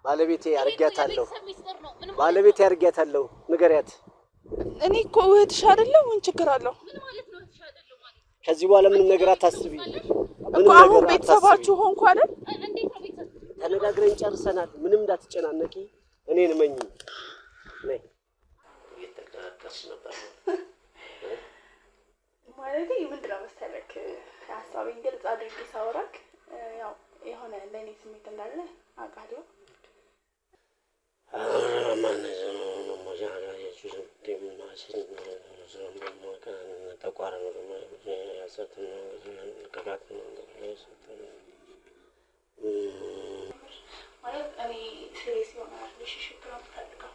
ባለቤቴ አርጊያታለሁ ባለቤቴ አርጊያታለሁ ንገሪያት እኔ እኮ እህትሽ አይደለም ምን ችግር አለው ምን ማለት ነው እህትሽ አይደለም ማለት ከዚህ በኋላ ምንም ነገር አታስቢ እኮ አሁን ቤተሰባችሁ ሆንኩ አይደል እንዴት ነው ቤተሰብ ተነጋግረን ጨርሰናል ምንም እንዳትጨናነቂ እኔን መኝ ነይ እየተከራከርሽ ነበር ማለት ምንድነው መሰለክ ሐሳቤን ግልጽ አድርጌ ሳወራክ ያው የሆነ ለኔ ስሜት እንዳለ አውቃለሁ ማለት እኔ ሲሪየስ የሆነ ሪሌሽንሺፕ ነው የምፈልገው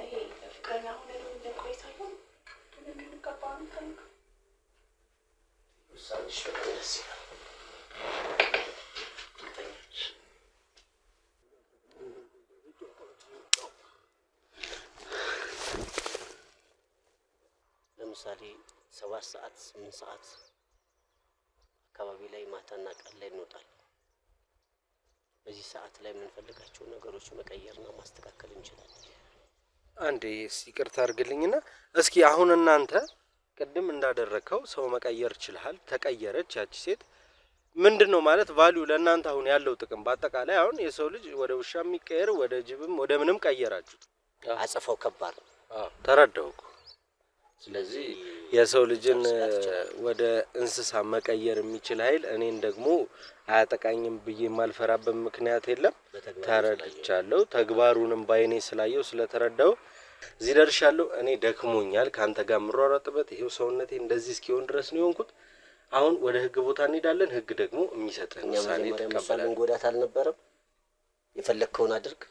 ይሄ ፍቅረኛ ሆነን እንደቆይ ሳይሆን እንድንጋባ ነው የምፈልገው ውሳኔሽ ደስ ይላል ለምሳሌ 7 ሰዓት 8 ሰዓት አካባቢ ላይ ማታና ቀን ላይ እንወጣለን በዚህ ሰዓት ላይ የምንፈልጋቸው ነገሮች መቀየርና ማስተካከል እንችላለን አንዴ ይቅርታ አድርግልኝና እስኪ አሁን እናንተ ቅድም እንዳደረከው ሰው መቀየር ይችላል ተቀየረች ያቺ ሴት ምንድነው ማለት ቫልዩ ለእናንተ አሁን ያለው ጥቅም በአጠቃላይ አሁን የሰው ልጅ ወደ ውሻ የሚቀየር ወደ ጅብም ወደ ምንም ቀየራችሁ አጽፈው ከባድ ተረዳውኩ ስለዚህ የሰው ልጅን ወደ እንስሳ መቀየር የሚችል ኃይል እኔን ደግሞ አያጠቃኝም ብዬ ማልፈራበት ምክንያት የለም ተረድቻለሁ ተግባሩንም ባይኔ ስላየው ስለተረዳው እዚህ ደርሻለሁ እኔ ደክሞኛል ካንተ ጋር ምሯሯጥበት ይሄው ሰውነቴ እንደዚህ እስኪሆን ድረስ ነው የሆንኩት አሁን ወደ ህግ ቦታ እንሄዳለን ህግ ደግሞ የሚሰጥህን ውሳኔ ተቀበለን ጎዳት አልነበረም የፈለከውን አድርግ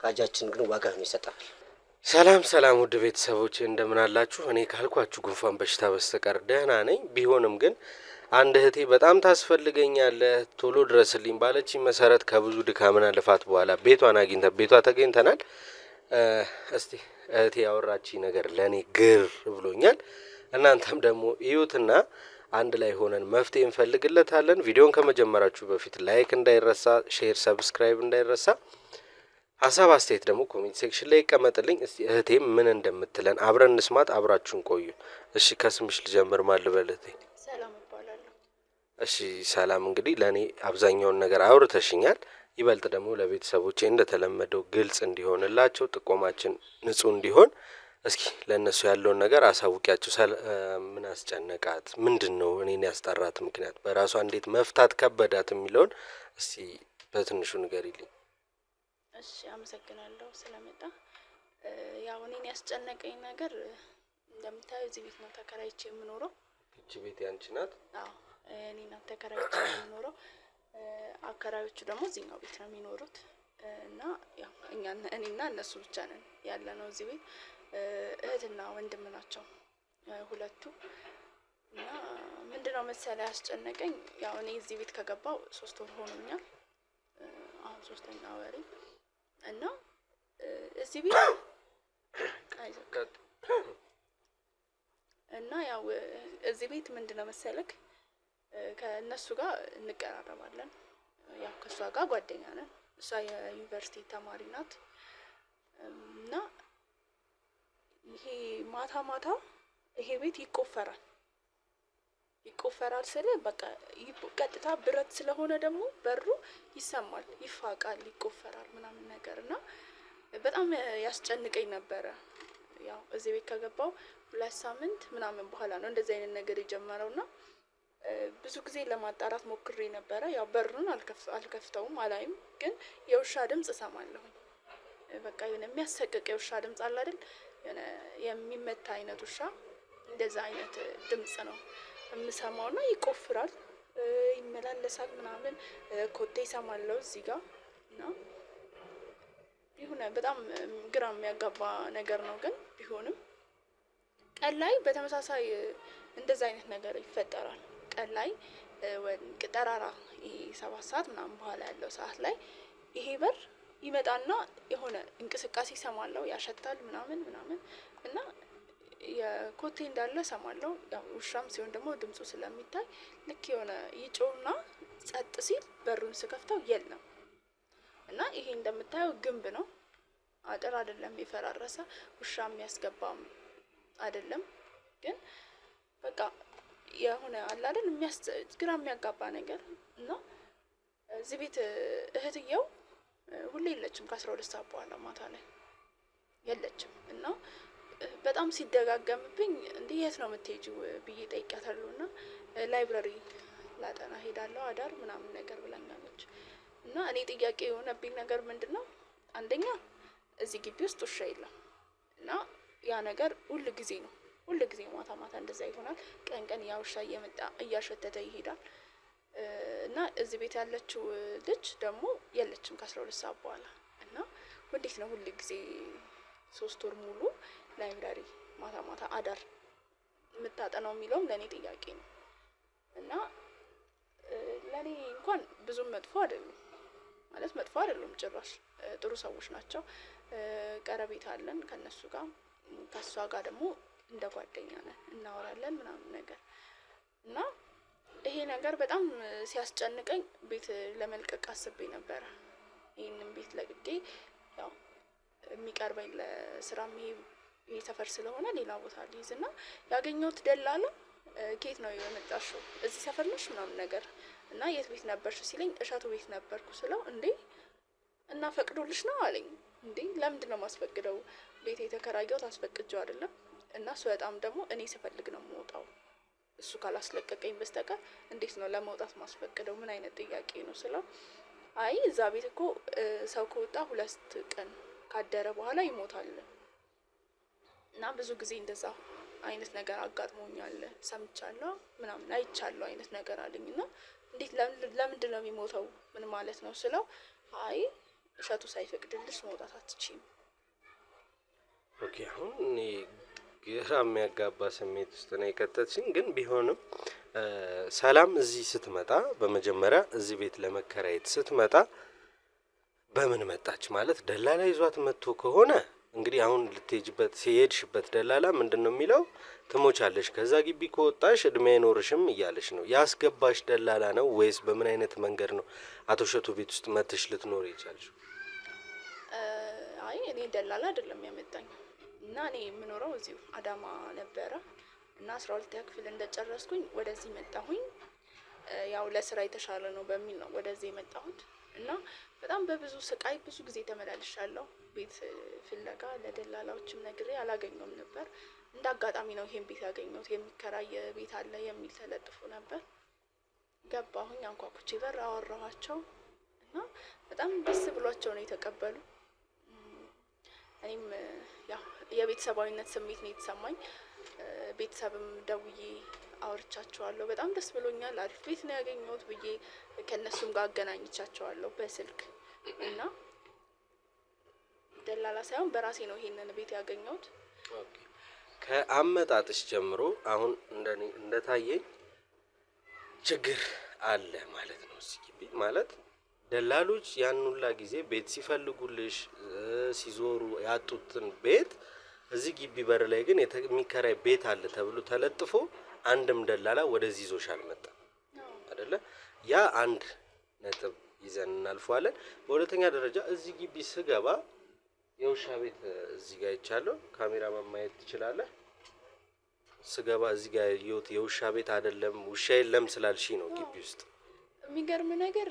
ካጃችን ግን ዋጋውን ይሰጣል ሰላም ውድ ቤተሰቦቼ እንደምን አላችሁ እኔ ካልኳችሁ ጉንፋን በሽታ በስተቀር ደህና ነኝ ቢሆንም ግን አንድ እህቴ በጣም ታስፈልገኛለህ ቶሎ ድረስልኝ ባለችኝ መሰረት ከብዙ ድካምና ልፋት በኋላ ቤቷን አግኝተን ቤቷ ተገኝተናል እስቲ እህቴ ያወራችኝ ነገር ለኔ ግር ብሎኛል እናንተም ደግሞ እዩትና አንድ ላይ ሆነን መፍትሄ እንፈልግለታለን ቪዲዮን ከመጀመራችሁ በፊት ላይክ እንዳይረሳ ሼር ሰብስክራይብ እንዳይረሳ ሐሳብ አስተያየት ደግሞ ኮሜንት ሴክሽን ላይ ይቀመጥልኝ እስቲ እህቴ ምን እንደምትለን አብረን እንስማት አብራችሁን ቆዩ እሺ ከስምሽ ልጀምር ማልበለቴ ሰላም እባላለሁ እሺ ሰላም እንግዲህ ለኔ አብዛኛውን ነገር አውርተሽኛል ይበልጥ ደግሞ ለቤተሰቦቼ እንደተለመደው ግልጽ እንዲሆንላቸው ጥቆማችን ንጹህ እንዲሆን እስኪ ለነሱ ያለውን ነገር አሳውቂያቸው ምን አስጨነቃት ምንድነው እኔን ያስጠራት ምክንያት በራሷ እንዴት መፍታት ከበዳት የሚለውን እስቲ በትንሹ ንገሪልኝ እሺ አመሰግናለሁ ስለመጣ ያው እኔን ያስጨነቀኝ ነገር እንደምታዩ እዚህ ቤት ነው ተከራይቼ የምኖረው እቺ ቤት ያንቺ ናት አዎ እኔና ተከራይቼ የምኖረው አከራዮቹ ደግሞ እዚህኛው ቤት ነው የሚኖሩት እና ያው እኔና እነሱ ብቻ ነን ያለነው እዚህ ቤት እህትና ወንድም ናቸው ሁለቱ እና ምንድነው መሰለህ ያስጨነቀኝ ያው እኔ እዚህ ቤት ከገባው 3 ወር ሆኖኛል አሁን 3ኛ ወሬ እና እዚህ ቤት እና ያው እዚህ ቤት ምንድነው መሰለክ ከነሱ ጋር እንቀራረባለን ያው ከሷ ጋር ጓደኛ ነን እሷ የዩኒቨርሲቲ ተማሪ ናት እና ይሄ ማታ ይሄ ቤት ይቆፈራል ስለ በቃ ቀጥታ ብረት ስለሆነ ደግሞ በሩ ይሰማል ይፋቃል ይቆፈራል ምናምን ነገርና በጣም ያስጨንቀኝ ነበር ያው እዚህ ቤት ከገባው 2 ሳምንት ምናምን በኋላ ነው እንደዚህ አይነት ነገር የጀመረውና ብዙ ጊዜ ለማጣራት ሞክሬ ነበር ያው በሩን አልከፍተውም አላይም ግን የውሻ ድምጽ እሰማለሁ በቃ የሆነ የሚያሰቅቅ የውሻ ድምጽ አለ አይደል የሆነ የሚመታ አይነት ውሻ እንደዛ አይነት ድምጽ ነው የምሰማውና ይቆፍራል ይመላለሳል ምናምን ኮቴ ይሰማለው እዚህ ጋር እና ይሁን በጣም ግራ የሚያጋባ ነገር ነው ግን ቢሆንም ቀን ላይ በተመሳሳይ እንደዛ አይነት ነገር ይፈጠራል ቀን ላይ ጠራራ ይሄ 7 ሰዓት ምናምን በኋላ ያለው ሰዓት ላይ ይሄ በር ይመጣና የሆነ እንቅስቃሴ ሰማለው ያሸታል ምናምን እና የኮቴ እንዳለ ሰማለው ያው ውሻም ሲሆን ደግሞ ድምጹ ስለሚታይ ልክ የሆነ ይጮውና ጸጥ ሲል በሩን ስከፍተው የለም። እና ይሄ እንደምታየው ግንብ ነው፣ አጥር አይደለም የፈራረሰ፣ ውሻ የሚያስገባም አይደለም። ግን በቃ የሆነ አለ አይደል ግራ የሚያጋባ ነገር። እና እዚህ ቤት እህትየው ሁሌ የለችም ከ12 ሰዓት በኋላ ማታ ላይ የለችም። እና በጣም ሲደጋገምብኝ እንዲህ የት ነው የምትሄጂው ብዬ ጠይቂያታለሁ። እና ላይብረሪ ላጠና ሄዳለሁ አዳር ምናምን ነገር ብላኛለች። እና እኔ ጥያቄ የሆነብኝ ነገር ምንድነው፣ አንደኛ እዚህ ግቢ ውስጥ ውሻ የለም እና ያ ነገር ሁል ጊዜ ነው፣ ሁል ጊዜ ማታ ማታ እንደዛ ይሆናል። ቀን ቀን ያ ውሻ እየመጣ እያሸተተ ይሄዳል። እና እዚህ ቤት ያለችው ልጅ ደግሞ የለችም ከ12 ሰዓት በኋላ። እና እንዴት ነው ሁል ጊዜ 3 ወር ሙሉ ላይብራሪ ማታ ማታ አዳር የምታጠናው የሚለውም ለእኔ ጥያቄ ነው። እና ለእኔ እንኳን ብዙም መጥፎ አይደሉም ማለት መጥፎ አይደሉም ጭራሽ ጥሩ ሰዎች ናቸው። ቀረቤት አለን ከነሱ ጋር፣ ከሷ ጋር ደግሞ እንደ ጓደኛ ነን፣ እናወራለን ምናምን ነገር። እና ይሄ ነገር በጣም ሲያስጨንቀኝ ቤት ለመልቀቅ አስቤ ነበረ። ይሄንን ቤት ለቅቄ ያው የሚቀርበኝ ለስራም ይሄ ሰፈር ስለሆነ ሌላ ቦታ ልይዝና ያገኘሁት ደላላ ከየት ነው የመጣሽው እዚህ ሰፈር ነሽ ምናምን ነገር እና የት ቤት ነበርሽ ሲለኝ እሸቱ ቤት ነበርኩ ስለው እንዴ እና ፈቅዶልሽ ነው አለኝ። እንዴ ለምንድን ነው ማስፈቅደው? ቤት የተከራየሁት አስፈቅጀው አይደለም እና ስወጣም ደግሞ እኔ ስፈልግ ነው የምወጣው፣ እሱ ካላስለቀቀኝ በስተቀር እንዴት ነው ለመውጣት ማስፈቅደው? ምን አይነት ጥያቄ ነው ስለው አይ እዛ ቤት እኮ ሰው ከወጣ 2 ቀን ካደረ በኋላ ይሞታል እና ብዙ ጊዜ እንደዛ አይነት ነገር አጋጥሞኛል፣ ሰምቻለሁ ምናምን አይቻለሁ አይነት ነገር አለኝ። እና እንዴት ለምንድን ነው የሚሞተው ምን ማለት ነው ስለው አይ እሸቱ ሳይፈቅድልሽ መውጣት አትችይም። ኦኬ አሁን እኔ ግራ የሚያጋባ ስሜት ውስጥ ነው የከተትሽኝ። ግን ቢሆንም ሰላም እዚህ ስትመጣ በመጀመሪያ እዚህ ቤት ለመከራየት ስትመጣ በምን መጣች? ማለት ደላላ ይዟት መጥቶ ከሆነ እንግዲህ አሁን ልትሄጂበት ሲሄድሽበት ደላላ ምንድነው የሚለው ትሞቻለሽ፣ ከዛ ግቢ ከወጣሽ እድሜ አይኖርሽም እያለሽ ነው። ያስገባሽ ደላላ ነው ወይስ በምን አይነት መንገድ ነው አቶ እሸቱ ቤት ውስጥ መጥተሽ ልትኖር የቻልሽው? አይ እኔ ደላላ አይደለም ያመጣኝ እና እኔ የምኖረው እዚሁ አዳማ ነበረ እና 12ኛ ክፍል እንደጨረስኩኝ ወደዚህ መጣሁኝ። ያው ለስራ የተሻለ ነው በሚል ነው ወደዚህ የመጣሁት እና በጣም በብዙ ስቃይ ብዙ ጊዜ ተመላልሻለሁ። ቤት ፍለጋ ለደላላዎችም ነግሬ አላገኘውም ነበር። እንደ አጋጣሚ ነው ይሄን ቤት ያገኘሁት። የሚከራይ ቤት አለ የሚል ተለጥፎ ነበር። ገባሁኝ፣ አንኳኩቼ በር አወራኋቸው እና በጣም ደስ ብሏቸው ነው የተቀበሉ። እኔም ያው የቤተሰባዊነት ስሜት ነው የተሰማኝ። ቤተሰብም ደውዬ አወርቻቸዋለሁ። በጣም ደስ ብሎኛል፣ አሪፍ ቤት ነው ያገኘሁት ብዬ ከነሱም ጋር አገናኝቻቸዋለሁ በስልክ እና ደላላ ሳይሆን በራሴ ነው ይሄንን ቤት ያገኘሁት። ኦኬ ከአመጣጥሽ ጀምሮ አሁን እንደታየኝ ችግር አለ ማለት ነው እዚህ ግቢ። ማለት ደላሎች ያን ሁላ ጊዜ ቤት ሲፈልጉልሽ ሲዞሩ ያጡትን ቤት እዚህ ግቢ በር ላይ ግን የሚከራይ ቤት አለ ተብሎ ተለጥፎ አንድም ደላላ ወደዚህ ይዞሽ አልመጣም አይደለ? ያ አንድ ነጥብ ይዘን እናልፈዋለን። በሁለተኛ ደረጃ እዚህ ግቢ ስገባ የውሻ ቤት እዚህ ጋር ይቻለው ካሜራ ማየት ትችላለህ። ስገባ እዚህ ጋር የውሻ ቤት አይደለም ውሻ የለም ስላልሽ ነው ግቢ ውስጥ። የሚገርም ነገር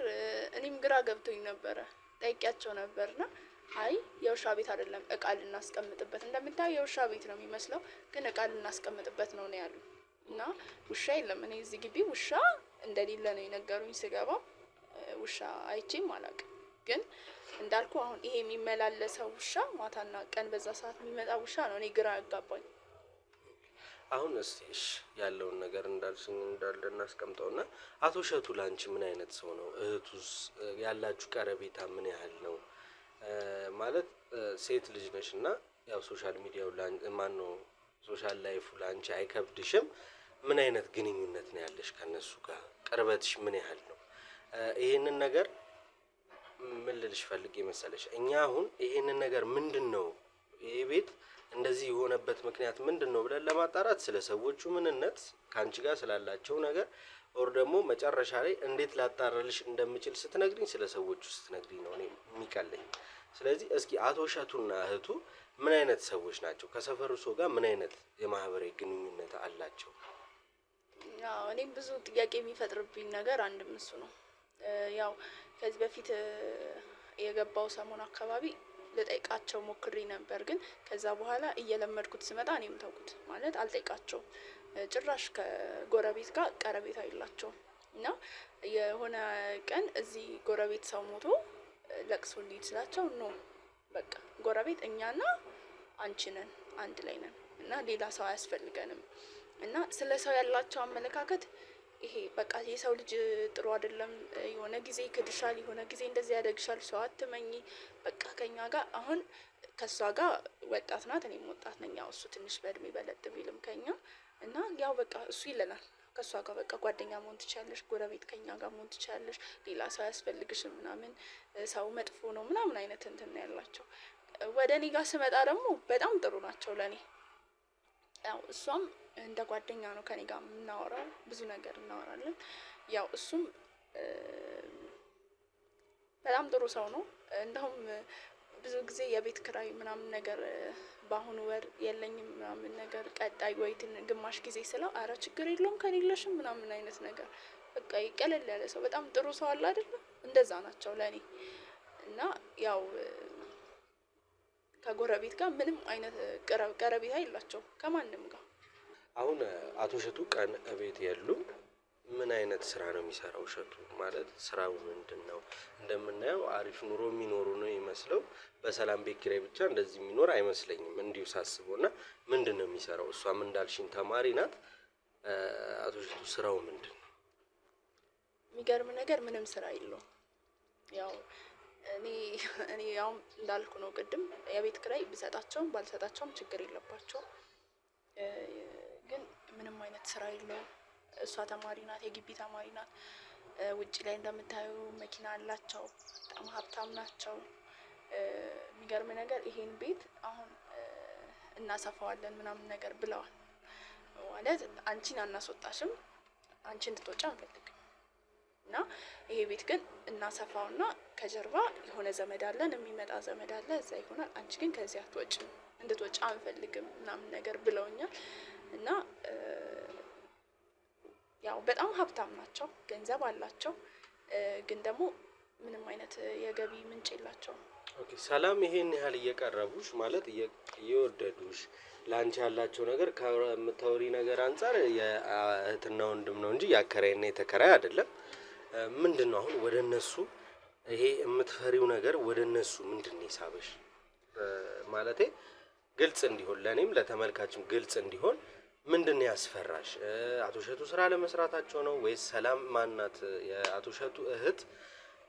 እኔም ግራ ገብቶኝ ነበረ፣ ጠይቂያቸው ነበርና አይ የውሻ ቤት አይደለም እቃ ልናስቀምጥበት፣ እንደምታየው የውሻ ቤት ነው የሚመስለው ግን እቃ ልናስቀምጥበት ነው ያሉ እና ውሻ የለም። እኔ እዚህ ግቢ ውሻ እንደሌለ ነው የነገሩኝ ስገባ። ውሻ አይቼም አላውቅም። ግን እንዳልኩ አሁን ይሄ የሚመላለሰው ውሻ ማታና ቀን በዛ ሰዓት የሚመጣ ውሻ ነው እኔ ግራ ያጋባኝ። አሁን እስቲ ያለውን ነገር እንዳልሽኝ እንዳለ እናስቀምጠውና አቶ እሸቱ ላንቺ ምን አይነት ሰው ነው? እህቱስ ያላችሁ ቀረቤታ ምን ያህል ነው? ማለት ሴት ልጅ ነሽና ያው ሶሻል ሚዲያው ማን ነው ሶሻል ላይፉ ላንቺ አይከብድሽም? ምን አይነት ግንኙነት ነው ያለሽ ከነሱ ጋር? ቅርበትሽ ምን ያህል ነው? ይሄንን ነገር ምን ልልሽ ፈልጌ መሰለሽ፣ እኛ አሁን ይሄንን ነገር ምንድነው ይሄ ቤት እንደዚህ የሆነበት ምክንያት ምንድነው ብለን ለማጣራት ስለ ሰዎቹ ምንነት ካንቺ ጋር ስላላቸው ነገር ኦር ደግሞ መጨረሻ ላይ እንዴት ላጣራልሽ እንደምችል ስትነግሪኝ ስለ ሰዎቹ ስትነግሪኝ ነው እኔ የሚቀለኝ። ስለዚህ እስኪ አቶ እሸቱና እህቱ ምን አይነት ሰዎች ናቸው? ከሰፈሩ ሰው ጋር ምን አይነት የማህበራዊ ግንኙነት አላቸው? ያው እኔም ብዙ ጥያቄ የሚፈጥርብኝ ነገር አንድም እሱ ነው። ያው ከዚህ በፊት የገባው ሰሞን አካባቢ ልጠይቃቸው ሞክሬ ነበር፣ ግን ከዛ በኋላ እየለመድኩት ስመጣ እኔም ተውኩት። ማለት አልጠይቃቸውም። ጭራሽ ከጎረቤት ጋር ቀረቤታ የላቸውም። እና የሆነ ቀን እዚህ ጎረቤት ሰው ሞቶ ለቅሶ እንሂድ ስላቸው ኖ በቃ ጎረቤት እኛና አንቺ ነን፣ አንድ ላይ ነን እና ሌላ ሰው አያስፈልገንም። እና ስለ ሰው ያላቸው አመለካከት ይሄ በቃ የሰው ልጅ ጥሩ አይደለም፣ የሆነ ጊዜ ይክድሻል፣ የሆነ ጊዜ እንደዚህ ያደግሻል፣ ሰው አትመኝ። በቃ ከኛ ጋር አሁን ከሷ ጋር ወጣት ናት፣ እኔም ወጣት ነኝ። ያው እሱ ትንሽ በእድሜ በለጥ ቢልም ከኛ እና ያው በቃ እሱ ይለናል ከሷ ጋር በቃ ጓደኛ መሆን ትችያለሽ፣ ጎረቤት ከኛ ጋር መሆን ትችያለሽ፣ ሌላ ሰው አያስፈልግሽም ምናምን፣ ሰው መጥፎ ነው ምናምን አይነት እንትን ነው ያላቸው። ወደ እኔ ጋር ስመጣ ደግሞ በጣም ጥሩ ናቸው ለኔ። ያው እሷም እንደ ጓደኛ ነው ከኔ ጋር የምናወራው፣ ብዙ ነገር እናወራለን። ያው እሱም በጣም ጥሩ ሰው ነው። እንደውም ብዙ ጊዜ የቤት ክራይ ምናምን ነገር በአሁኑ ወር የለኝም ምናምን ነገር ቀጣይ ወይትን ግማሽ ጊዜ ስለው አረ ችግር የለውም ከሌለሽም ምናምን አይነት ነገር በቃ ይቀለል ያለ ሰው፣ በጣም ጥሩ ሰው አለ አይደል? እንደዛ ናቸው ለኔ። እና ያው ከጎረቤት ጋር ምንም አይነት ቀረቤታ የላቸውም ከማንም ጋር። አሁን አቶ እሸቱ ቀን እቤት የሉም። ምን አይነት ስራ ነው የሚሰራው እሸቱ? ማለት ስራው ምንድን ነው? እንደምናየው አሪፍ ኑሮ የሚኖሩ ነው ይመስለው። በሰላም ቤት ኪራይ ብቻ እንደዚህ የሚኖር አይመስለኝም እንዲሁ ሳስበው። እና ምንድን ነው የሚሰራው? እሷም እንዳልሽኝ ተማሪ ናት። አቶ እሸቱ ስራው ምንድን ነው? የሚገርም ነገር ምንም ስራ የለውም። ያው እኔ ያው እንዳልኩ ነው ቅድም፣ የቤት ኪራይ ብሰጣቸውም ባልሰጣቸውም ችግር የለባቸውም። ግን ምንም አይነት ስራ የለውም። እሷ ተማሪ ናት፣ የግቢ ተማሪ ናት። ውጭ ላይ እንደምታዩ መኪና አላቸው፣ በጣም ሀብታም ናቸው። የሚገርም ነገር ይሄን ቤት አሁን እናሰፋዋለን ምናምን ነገር ብለዋል። ማለት አንቺን አናስወጣሽም፣ አንቺ እንድትወጪ አንፈልግም እና ይሄ ቤት ግን እናሰፋውና ከጀርባ የሆነ ዘመድ አለን፣ የሚመጣ ዘመድ አለ፣ እዛ ይሆናል። አንቺ ግን ከዚህ አትወጪም፣ እንድትወጪ አንፈልግም ምናምን ነገር ብለውኛል። እና ያው በጣም ሀብታም ናቸው፣ ገንዘብ አላቸው፣ ግን ደግሞ ምንም አይነት የገቢ ምንጭ የላቸውም። ኦኬ ሰላም፣ ይሄን ያህል እየቀረቡሽ ማለት እየወደዱሽ ለአንቺ ያላቸው ነገር ከምታወሪ ነገር አንጻር የእህትና ወንድም ነው እንጂ ያከራይና የተከራይ አይደለም። ምንድን ነው አሁን ወደ እነሱ ይሄ የምትፈሪው ነገር ወደ እነሱ ምንድን ነው የሳበሽ? ማለቴ ግልጽ እንዲሆን ለእኔም ለተመልካችም ግልጽ እንዲሆን ምንድን ነው ያስፈራሽ? አቶ እሸቱ ስራ ለመስራታቸው ነው ወይስ ሰላም ማናት የአቶ እሸቱ እህት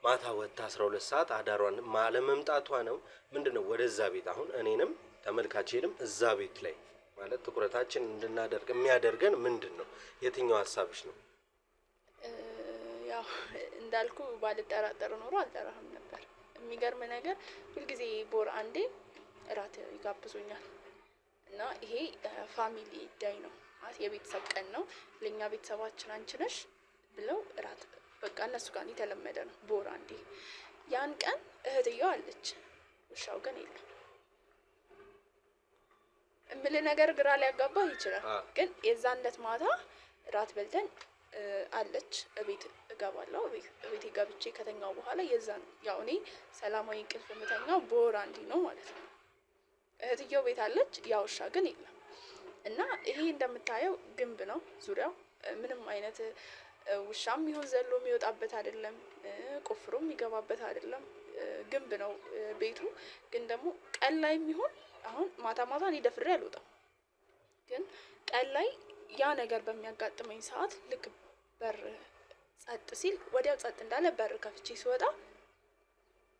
ማታ ወጥታ 12 ሰዓት አዳሯን አለመምጣቷ ነው? ምንድን ነው ወደዛ ቤት አሁን እኔንም ተመልካቼንም እዛ ቤት ላይ ማለት ትኩረታችን እንድናደርግ የሚያደርገን ምንድን ነው? የትኛው ሀሳብሽ ነው? ያው እንዳልኩ ባልጠራጠር ኖሮ አልጠራህም ነበር። የሚገርም ነገር ሁልጊዜ ቦር አንዴ እራት ይጋብዙኛል እና ይሄ ፋሚሊ ዳይ ነው ማለት የቤተሰብ ቀን ነው። ለኛ ቤተሰባችን አንቺ ነሽ ብለው እራት በቃ እነሱ ጋር የተለመደ ነው ቦር አንዴ። ያን ቀን እህትየው አለች፣ ውሻው ግን የለም። እምልህ ነገር ግራ ሊያጋባህ ይችላል፣ ግን የዛን ዕለት ማታ እራት በልተን አለች እቤት እገባለሁ። እቤቴ ገብቼ ከተኛው በኋላ የዛን ያው እኔ ሰላማዊ እንቅልፍ የምተኛው ቦር አንዴ ነው ማለት ነው። እህትየው ቤት አለች፣ ያ ውሻ ግን የለም። እና ይሄ እንደምታየው ግንብ ነው ዙሪያው፣ ምንም አይነት ውሻም ይሁን ዘሎ የሚወጣበት አይደለም፣ ቆፍሮ የሚገባበት አይደለም። ግንብ ነው ቤቱ። ግን ደግሞ ቀን ላይ የሚሆን አሁን ማታ ማታ እኔ ደፍሬ አልወጣም፣ ግን ቀን ላይ ያ ነገር በሚያጋጥመኝ ሰዓት ልክ በር ጸጥ ሲል ወዲያው ጸጥ እንዳለ በር ከፍቼ ሲወጣ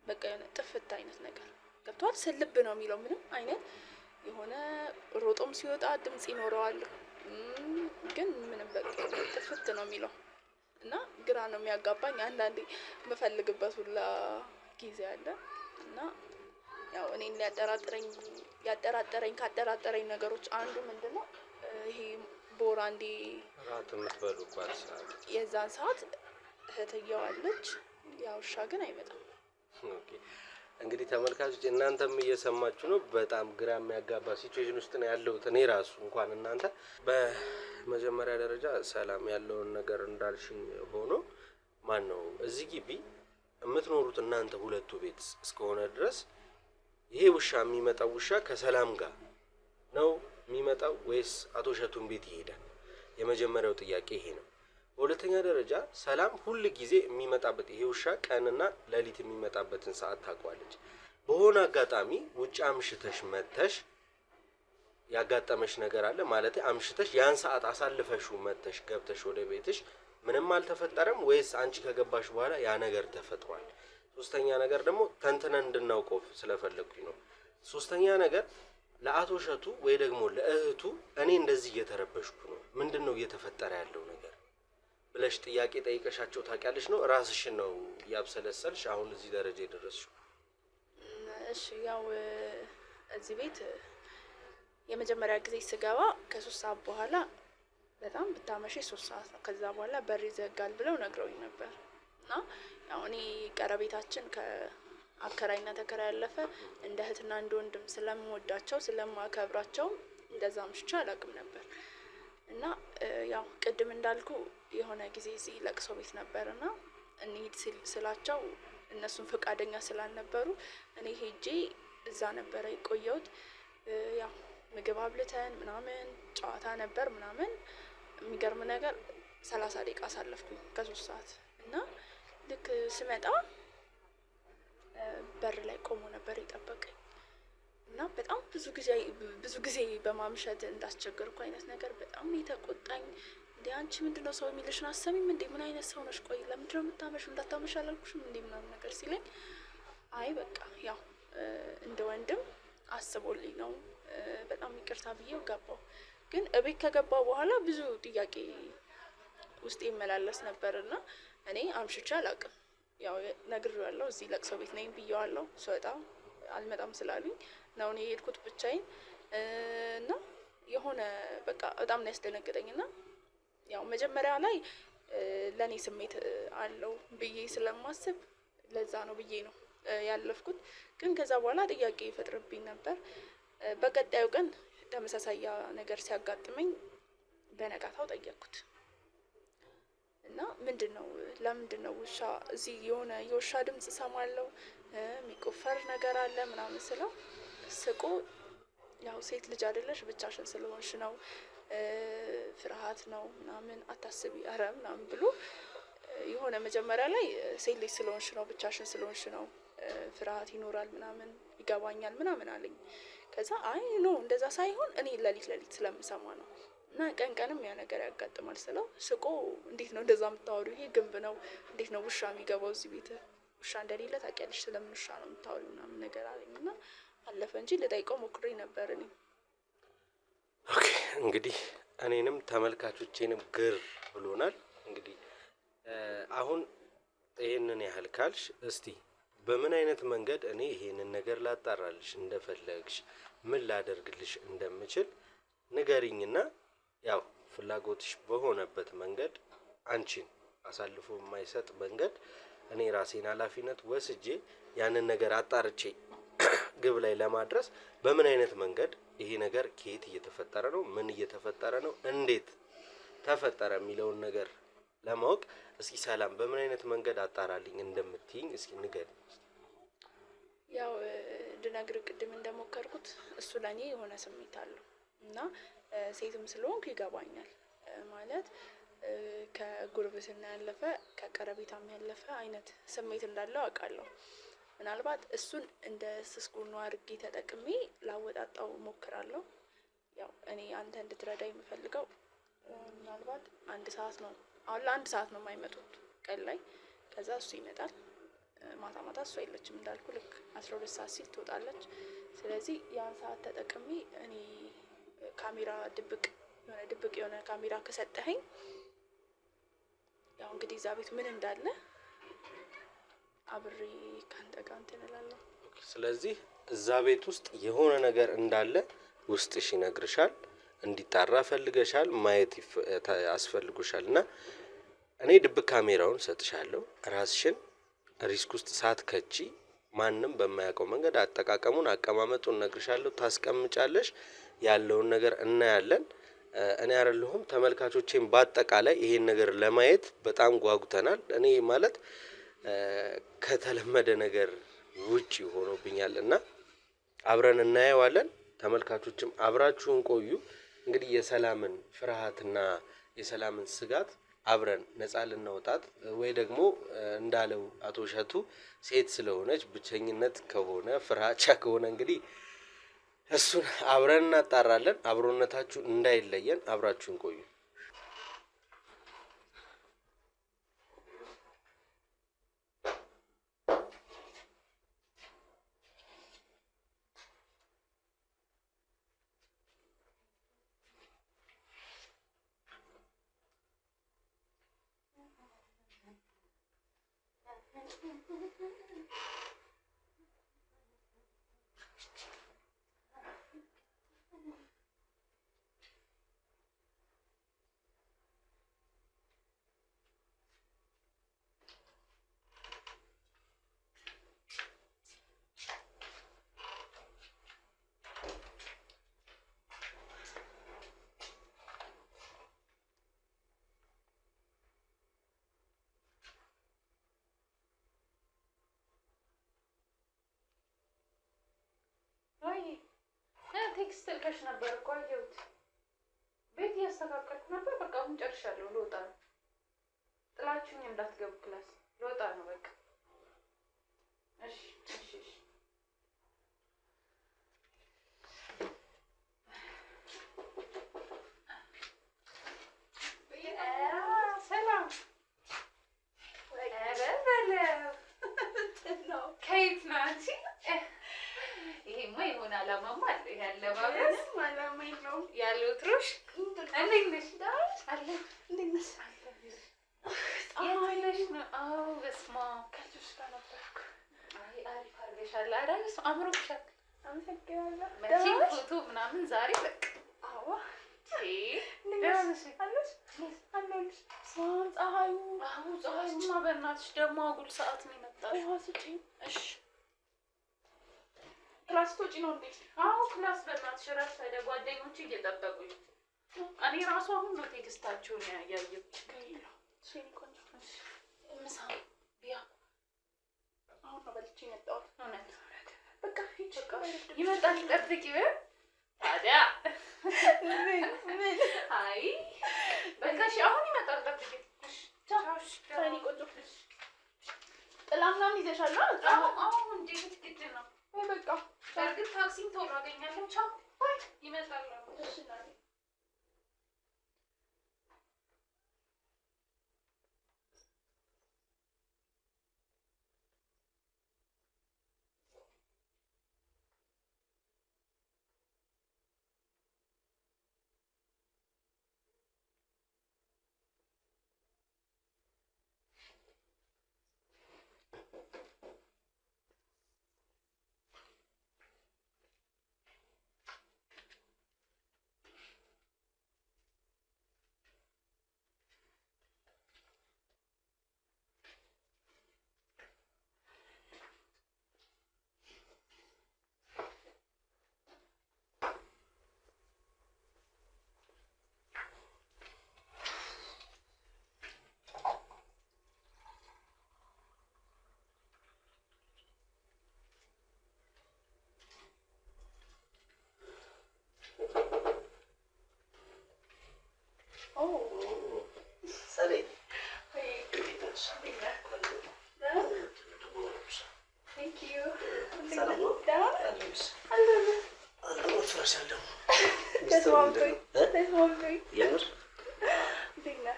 በቃ የሆነ ጥፍት አይነት ነገር ገብቷል። ስልብ ነው የሚለው፣ ምንም አይነት የሆነ ሮጦም ሲወጣ ድምጽ ይኖረዋል፣ ግን ምንም በቃ ጥፍት ነው የሚለው እና ግራ ነው የሚያጋባኝ። አንዳንዴ የምፈልግበት ሁላ ጊዜ አለ። እና ያው እኔን ካጠራጠረኝ ነገሮች አንዱ ምንድነው ይሄ በወር አንዴ ራት የምትበሉባት ሰዓት። የዛን ሰዓት እህትየው አለች። ያ ውሻ ግን አይመጣም። ኦኬ እንግዲህ ተመልካቾች እናንተም እየሰማችሁ ነው። በጣም ግራ የሚያጋባ ሲቹዌሽን ውስጥ ነው ያለሁት እኔ ራሱ እንኳን እናንተ። በመጀመሪያ ደረጃ ሰላም ያለውን ነገር እንዳልሽኝ ሆኖ ማን ነው እዚህ ግቢ የምትኖሩት እናንተ ሁለቱ ቤት እስከሆነ ድረስ ይሄ ውሻ የሚመጣው ውሻ ከሰላም ጋር ነው የሚመጣው ወይስ አቶ እሸቱን ቤት ይሄዳል? የመጀመሪያው ጥያቄ ይሄ ነው። በሁለተኛ ደረጃ ሰላም ሁል ጊዜ የሚመጣበት ይሄ ውሻ ቀንና ሌሊት የሚመጣበትን ሰዓት ታውቋለች። በሆነ አጋጣሚ ውጭ አምሽተሽ መተሽ ያጋጠመሽ ነገር አለ ማለት አምሽተሽ ያን ሰዓት አሳልፈሹ መተሽ ገብተሽ ወደ ቤትሽ ምንም አልተፈጠረም ወይስ አንቺ ከገባሽ በኋላ ያ ነገር ተፈጥሯል? ሶስተኛ ነገር ደግሞ ተንትነን እንድናውቀው ስለፈለኩኝ ነው። ሶስተኛ ነገር ለአቶ እሸቱ ወይ ደግሞ ለእህቱ እኔ እንደዚህ እየተረበሽኩ ነው፣ ምንድነው እየተፈጠረ ያለው ነገር ብለሽ ጥያቄ ጠይቀሻቸው ታውቂያለሽ? ነው ራስሽን ነው ያብሰለሰልሽ አሁን እዚህ ደረጃ የደረስሽው? እሺ ያው እዚህ ቤት የመጀመሪያ ጊዜ ስገባ ከ3 ሰዓት በኋላ በጣም ብታመሽ 3 ሰዓት ነው፣ ከዛ በኋላ በር ይዘጋል ብለው ነግረውኝ ነበር። እና ያው እኔ ቀረቤታችን ከአከራይና ተከራይ ያለፈ እንደ እህትና እንደ ወንድም ስለምወዳቸው ስለማከብራቸው እንደዛ ምሽቻ አላውቅም ነበር። እና ያው ቅድም እንዳልኩ የሆነ ጊዜ እዚህ ለቅሶ ቤት ነበርና እንሂድ ስላቸው እነሱን ፈቃደኛ ስላልነበሩ እኔ ሄጄ እዛ ነበረ የቆየሁት። ያው ምግብ አብልተን ምናምን ጨዋታ ነበር ምናምን። የሚገርም ነገር 30 ደቂቃ አሳለፍኩኝ ከ3 ሰዓት እና ልክ ስመጣ በር ላይ ቆሞ ነበር የጠበቀኝ። እና በጣም ብዙ ጊዜ በማምሸት እንዳስቸገርኩ አይነት ነገር በጣም የተቆጣኝ። እንዴ አንቺ ምንድነው ሰው የሚልሽን አሰሚም እንዴ? ምን አይነት ሰው ነሽ? ቆይ ለምንድነው የምታመሽው? እንዳታመሽ አላልኩሽም እንዴ? ምናምን ነገር ሲለኝ አይ በቃ ያው እንደ ወንድም አስቦልኝ ነው በጣም ይቅርታ ብዬው ገባው። ግን እቤት ከገባው በኋላ ብዙ ጥያቄ ውስጥ ይመላለስ ነበርና እኔ አምሽቼ አላውቅም። ያው ነግሬዋለሁ፣ እዚህ ለቅሶ ቤት ነኝ ብዬዋለሁ። ስወጣ አልመጣም ስላሉኝ ነው እኔ የሄድኩት ብቻዬን። እና የሆነ በቃ በጣም ነው ያስደነገጠኝና ያው መጀመሪያ ላይ ለኔ ስሜት አለው ብዬ ስለማስብ ለዛ ነው ብዬ ነው ያለፍኩት። ግን ከዛ በኋላ ጥያቄ ይፈጥርብኝ ነበር። በቀጣዩ ቀን ተመሳሳይ ነገር ሲያጋጥመኝ በነጋታው ጠየቅኩት እና ለምንድነው ውሻ እዚህ የሆነ የውሻ ድምጽ ሰማለሁ የሚቆፈር ነገር አለ ምናምን ስለው ስቆ ያው ሴት ልጅ አይደለሽ ብቻሽን ስለሆንሽ ነው ፍርሃት ነው ምናምን አታስቢ አረ ምናምን ብሎ የሆነ መጀመሪያ ላይ ሴት ልጅ ስለሆንሽ ነው ብቻሽን ስለሆንሽ ነው ፍርሃት ይኖራል ምናምን ይገባኛል ምናምን አለኝ። ከዛ አይ ኖ እንደዛ ሳይሆን እኔ ሌሊት ስለምሰማ ነው እና ቀንም ያ ነገር ያጋጥማል ስለው ስቆ እንዴት ነው እንደዛ የምታወሪው? ይሄ ግንብ ነው እንዴት ነው ውሻ የሚገባው እዚህ ቤት? ውሻ እንደሌለ ታውቂያለሽ፣ ስለምን ውሻ ነው የምታወሪው ምናምን ነገር አለኝና አለፈ እንጂ ልጠይቀው ሞክሬ ነበር እኔ። ኦኬ እንግዲህ እኔንም ተመልካቾቼንም ግር ብሎናል። እንግዲህ አሁን ይሄንን ያህል ካልሽ እስቲ በምን አይነት መንገድ እኔ ይሄንን ነገር ላጣራልሽ እንደፈለግሽ ምን ላደርግልሽ እንደምችል ንገሪኝና ያው ፍላጎትሽ በሆነበት መንገድ አንቺን አሳልፎ የማይሰጥ መንገድ እኔ ራሴን ኃላፊነት ወስጄ ያንን ነገር አጣርቼ ግብ ላይ ለማድረስ በምን አይነት መንገድ ይሄ ነገር ከየት እየተፈጠረ ነው፣ ምን እየተፈጠረ ነው፣ እንዴት ተፈጠረ የሚለውን ነገር ለማወቅ እስኪ ሰላም በምን አይነት መንገድ አጣራልኝ እንደምትይኝ እስኪ ንገሪኝ። ያው ልነግርህ ቅድም እንደሞከርኩት እሱ ለኔ የሆነ ስሜት አለው እና ሴትም ስለሆንኩ ይገባኛል ማለት ከጉርብትና ያለፈ ከቀረቤታም ያለፈ አይነት ስሜት እንዳለው አውቃለሁ። ምናልባት እሱን እንደ ስስ ጎኑ አድርጌ ተጠቅሜ ላወጣጣው ሞክራለሁ። ያው እኔ አንተ እንድትረዳ የምፈልገው ምናልባት 1 ሰዓት ነው። አሁን ለ1 ሰዓት ነው የማይመጡት ቀን ላይ። ከዛ እሱ ይመጣል። ማታ እሱ አይለችም እንዳልኩ ልክ 12 ሰዓት ሲል ትወጣለች። ስለዚህ ያን ሰዓት ተጠቅሜ እኔ ካሜራ ድብቅ የሆነ ካሜራ ከሰጠኸኝ ያው እንግዲህ እዛ ቤት ምን እንዳለ አብሬ ካንተ ጋር እንትን እላለሁ። ስለዚህ እዛ ቤት ውስጥ የሆነ ነገር እንዳለ ውስጥሽ ይነግርሻል። እንዲጣራ ፈልገሻል፣ ማየት ያስፈልጉሻል እና እኔ ድብቅ ካሜራውን ሰጥሻለሁ። ራስሽን ሪስክ ውስጥ ሳትከቺ ማንም በማያውቀው መንገድ አጠቃቀሙን አቀማመጡን እነግርሻለሁ። ታስቀምጫለሽ፣ ያለውን ነገር እናያለን። እኔ አይደለሁም ተመልካቾቼም በአጠቃላይ ይሄን ነገር ለማየት በጣም ጓጉተናል። እኔ ማለት ከተለመደ ነገር ውጪ ሆኖብኛል እና አብረን እናየዋለን። ተመልካቾችም አብራችሁን ቆዩ። እንግዲህ የሰላምን ፍርሃትና የሰላምን ስጋት አብረን ነፃ ልናወጣት ወይ ደግሞ እንዳለው አቶ እሸቱ ሴት ስለሆነች ብቸኝነት ከሆነ ፍርሃቻ ከሆነ እንግዲህ እሱን አብረን እናጣራለን። አብሮነታችሁ እንዳይለየን አብራችሁን ቆዩ። ቴክስት ልከሽ ነበር እኮ አየሁት። ቤት እያስተካከልኩ ነበር። በቃ አሁን ጨርሻለሁ። ልወጣ ነው። ጥላችሁኝ እንዳትገቡ ክላስ። ልወጣ ነው በቃ። እሺ እሺ እሺ። ሰላም ከየት ነው አንቺ? ይሄማ የሆነ አላማማ አለ። ይሄ አለባበስ አላማ የለውም ያለው ትሮሽ እንዴት ነሽ? አለ እንዴት ነሽ? የት ነሽ ነው? አዎ በስመ አብ ከልጆች ጋር ነበርኩ። አይ አሪፍ አድርገሻል አይደል? አምሮብሻል። አመሰግናለሁ። መቼም ፎቶ ምናምን ዛሬ በቃ አዎ ደህና አለሽ አለሽ ሳን ፀሐዩ አዎ ፀሐዩማ በእናትሽ ደግሞ አጉል ሰዓት ነው የመጣሽው። ውሃ ስጪኝ። እሺ ክላስ ትወጪ ነው እንዴ? አዎ ክላስ በእናትሽ እረፍት ሄደ። ጓደኞቼ እየጠበቁኝ። እኔ ራሱ አሁን ነው ቴክስታቸውን ያየሁት። ምሳ ቢያ አሁን ነው በልቼ የመጣሁት። እውነት በቃ ሂጅ። ይመጣል ጠብቂ። ታዲያ ምን አይ በቃ እሺ አሁን ይመጣል ጠብቂ። ታኒ ቆንጆ ጥላ ምናምን ይዘሻል? አሁን እንዴት ግድ ነው? በቃ በእርግጥ ታክሲም ቶሎ አገኛለሁ። ቻው ይመጣል። እሺ ናኒ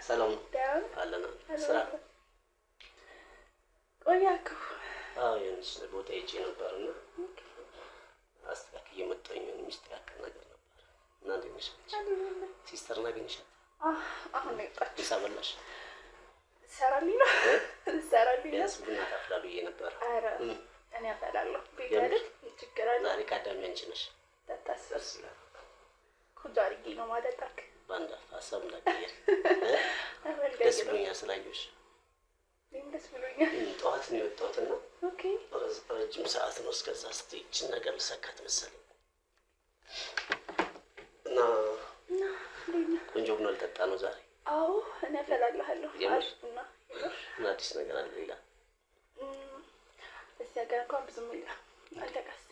ሰላም አለና ስራ ቆያኩ። አዎ የነስ ቦታ ሄጄ ነበርና አስተካክዬ መጣኝ። የሚስተካከል ነገር ነበር እና እንዴት ነሽ? ሲስተር ናገኝሻት? አሁን ነው የወጣችው። ሳበላሽ ሰራልኝ ነው ሰራልኝ ነው። ቡና ታፍላ ብዬ ነበር። ኧረ እኔ አፈላለሁ። ቤት አይደል ችግር አለ። ዛሬ ካዳሚ አንቺ ነሽ። ተታሰስ እኮ አድርጌ ነው ማጠጣክ። በአንድ ሀሳብ እንዳትቀየር። ደስ ብሎኛል ስላየሁሽ። እኔም ደስ ብሎኛል። ጠዋት ነው የወጣሁትና ኦኬ ረጅም ሰዓት ነው እስከዛ ስቴችን ነገር ልሰካት መሰለኝ እና ቆንጆ ቡና ልጠጣ ነው ዛሬ። አዎ እኔ አፈላልሃለሁ። እና ምን አዲስ ነገር አለ ሌላ? እዚህ ሀገር እንኳን ብዙም የለም። አለቀስ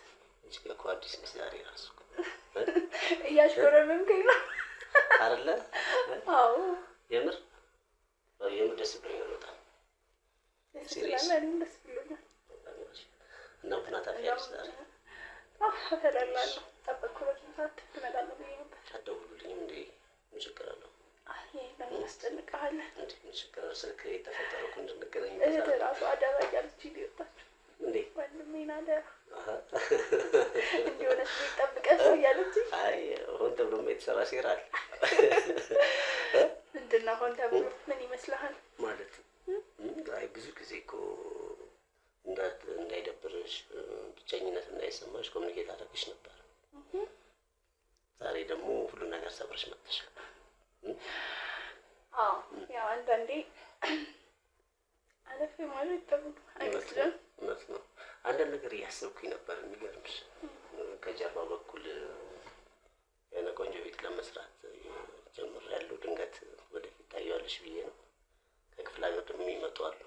እንጂ እኮ አዲስ ነች ዛሬ ራሱ እያሽኮረመምከኝ ነው አይደለ? አዎ የምር ደስ ብሎኛል በጣም ደስ ብሎኛል። እኔም ደስ ብሎኛል። እና ቡና ታፊያለሽ ዛሬ? አፈላልሃለሁ። ጠበቅኩ ረጅም ሰዓት ትመጣለህ ብዬ ነበር። አትደውሉልኝም እንዴ? ምን ችግር አለው? ለምን ያስጨንቅሃለህ? ምን ችግር አለው? ስልክ የተፈጠረው እኮ እንድንገናኝ እህት ራሱ አደራ እያለች ሊወጣችሁ እንዴ? ወንድሜን አደራ እንዲሆነች ጠብቀህ ነው እያለች። አይ ሆን ተብሎም የተሰራ ሴራ አለ። ምንድን ነው ሆን ተብሎ? ምን ይመስልሃል? ማለት አይ ብዙ ጊዜ እኮ እንዳይደብርሽ ብቸኝነት እንዳይሰማሽ ኮሚኒኬት አደረግሽ ነበር። ዛሬ ደግሞ ሁሉ ነገር ሰብረሽ መጥተሻል። አዎ ያው አንዳንዴ አለፍ ማለት ጥሩ አይመስልም? እውነት ነው። አንዳንድ ነገር እያሰብኩኝ ነበር። የሚገርምሽ ከጀርባ በኩል የሆነ ቆንጆ ቤት ለመስራት ጀምሬያለሁ። ድንገት ወደፊት ታየዋለሽ ብዬ ነው። ከክፍለ ሀገር ደግሞ የሚመጡ አሉ።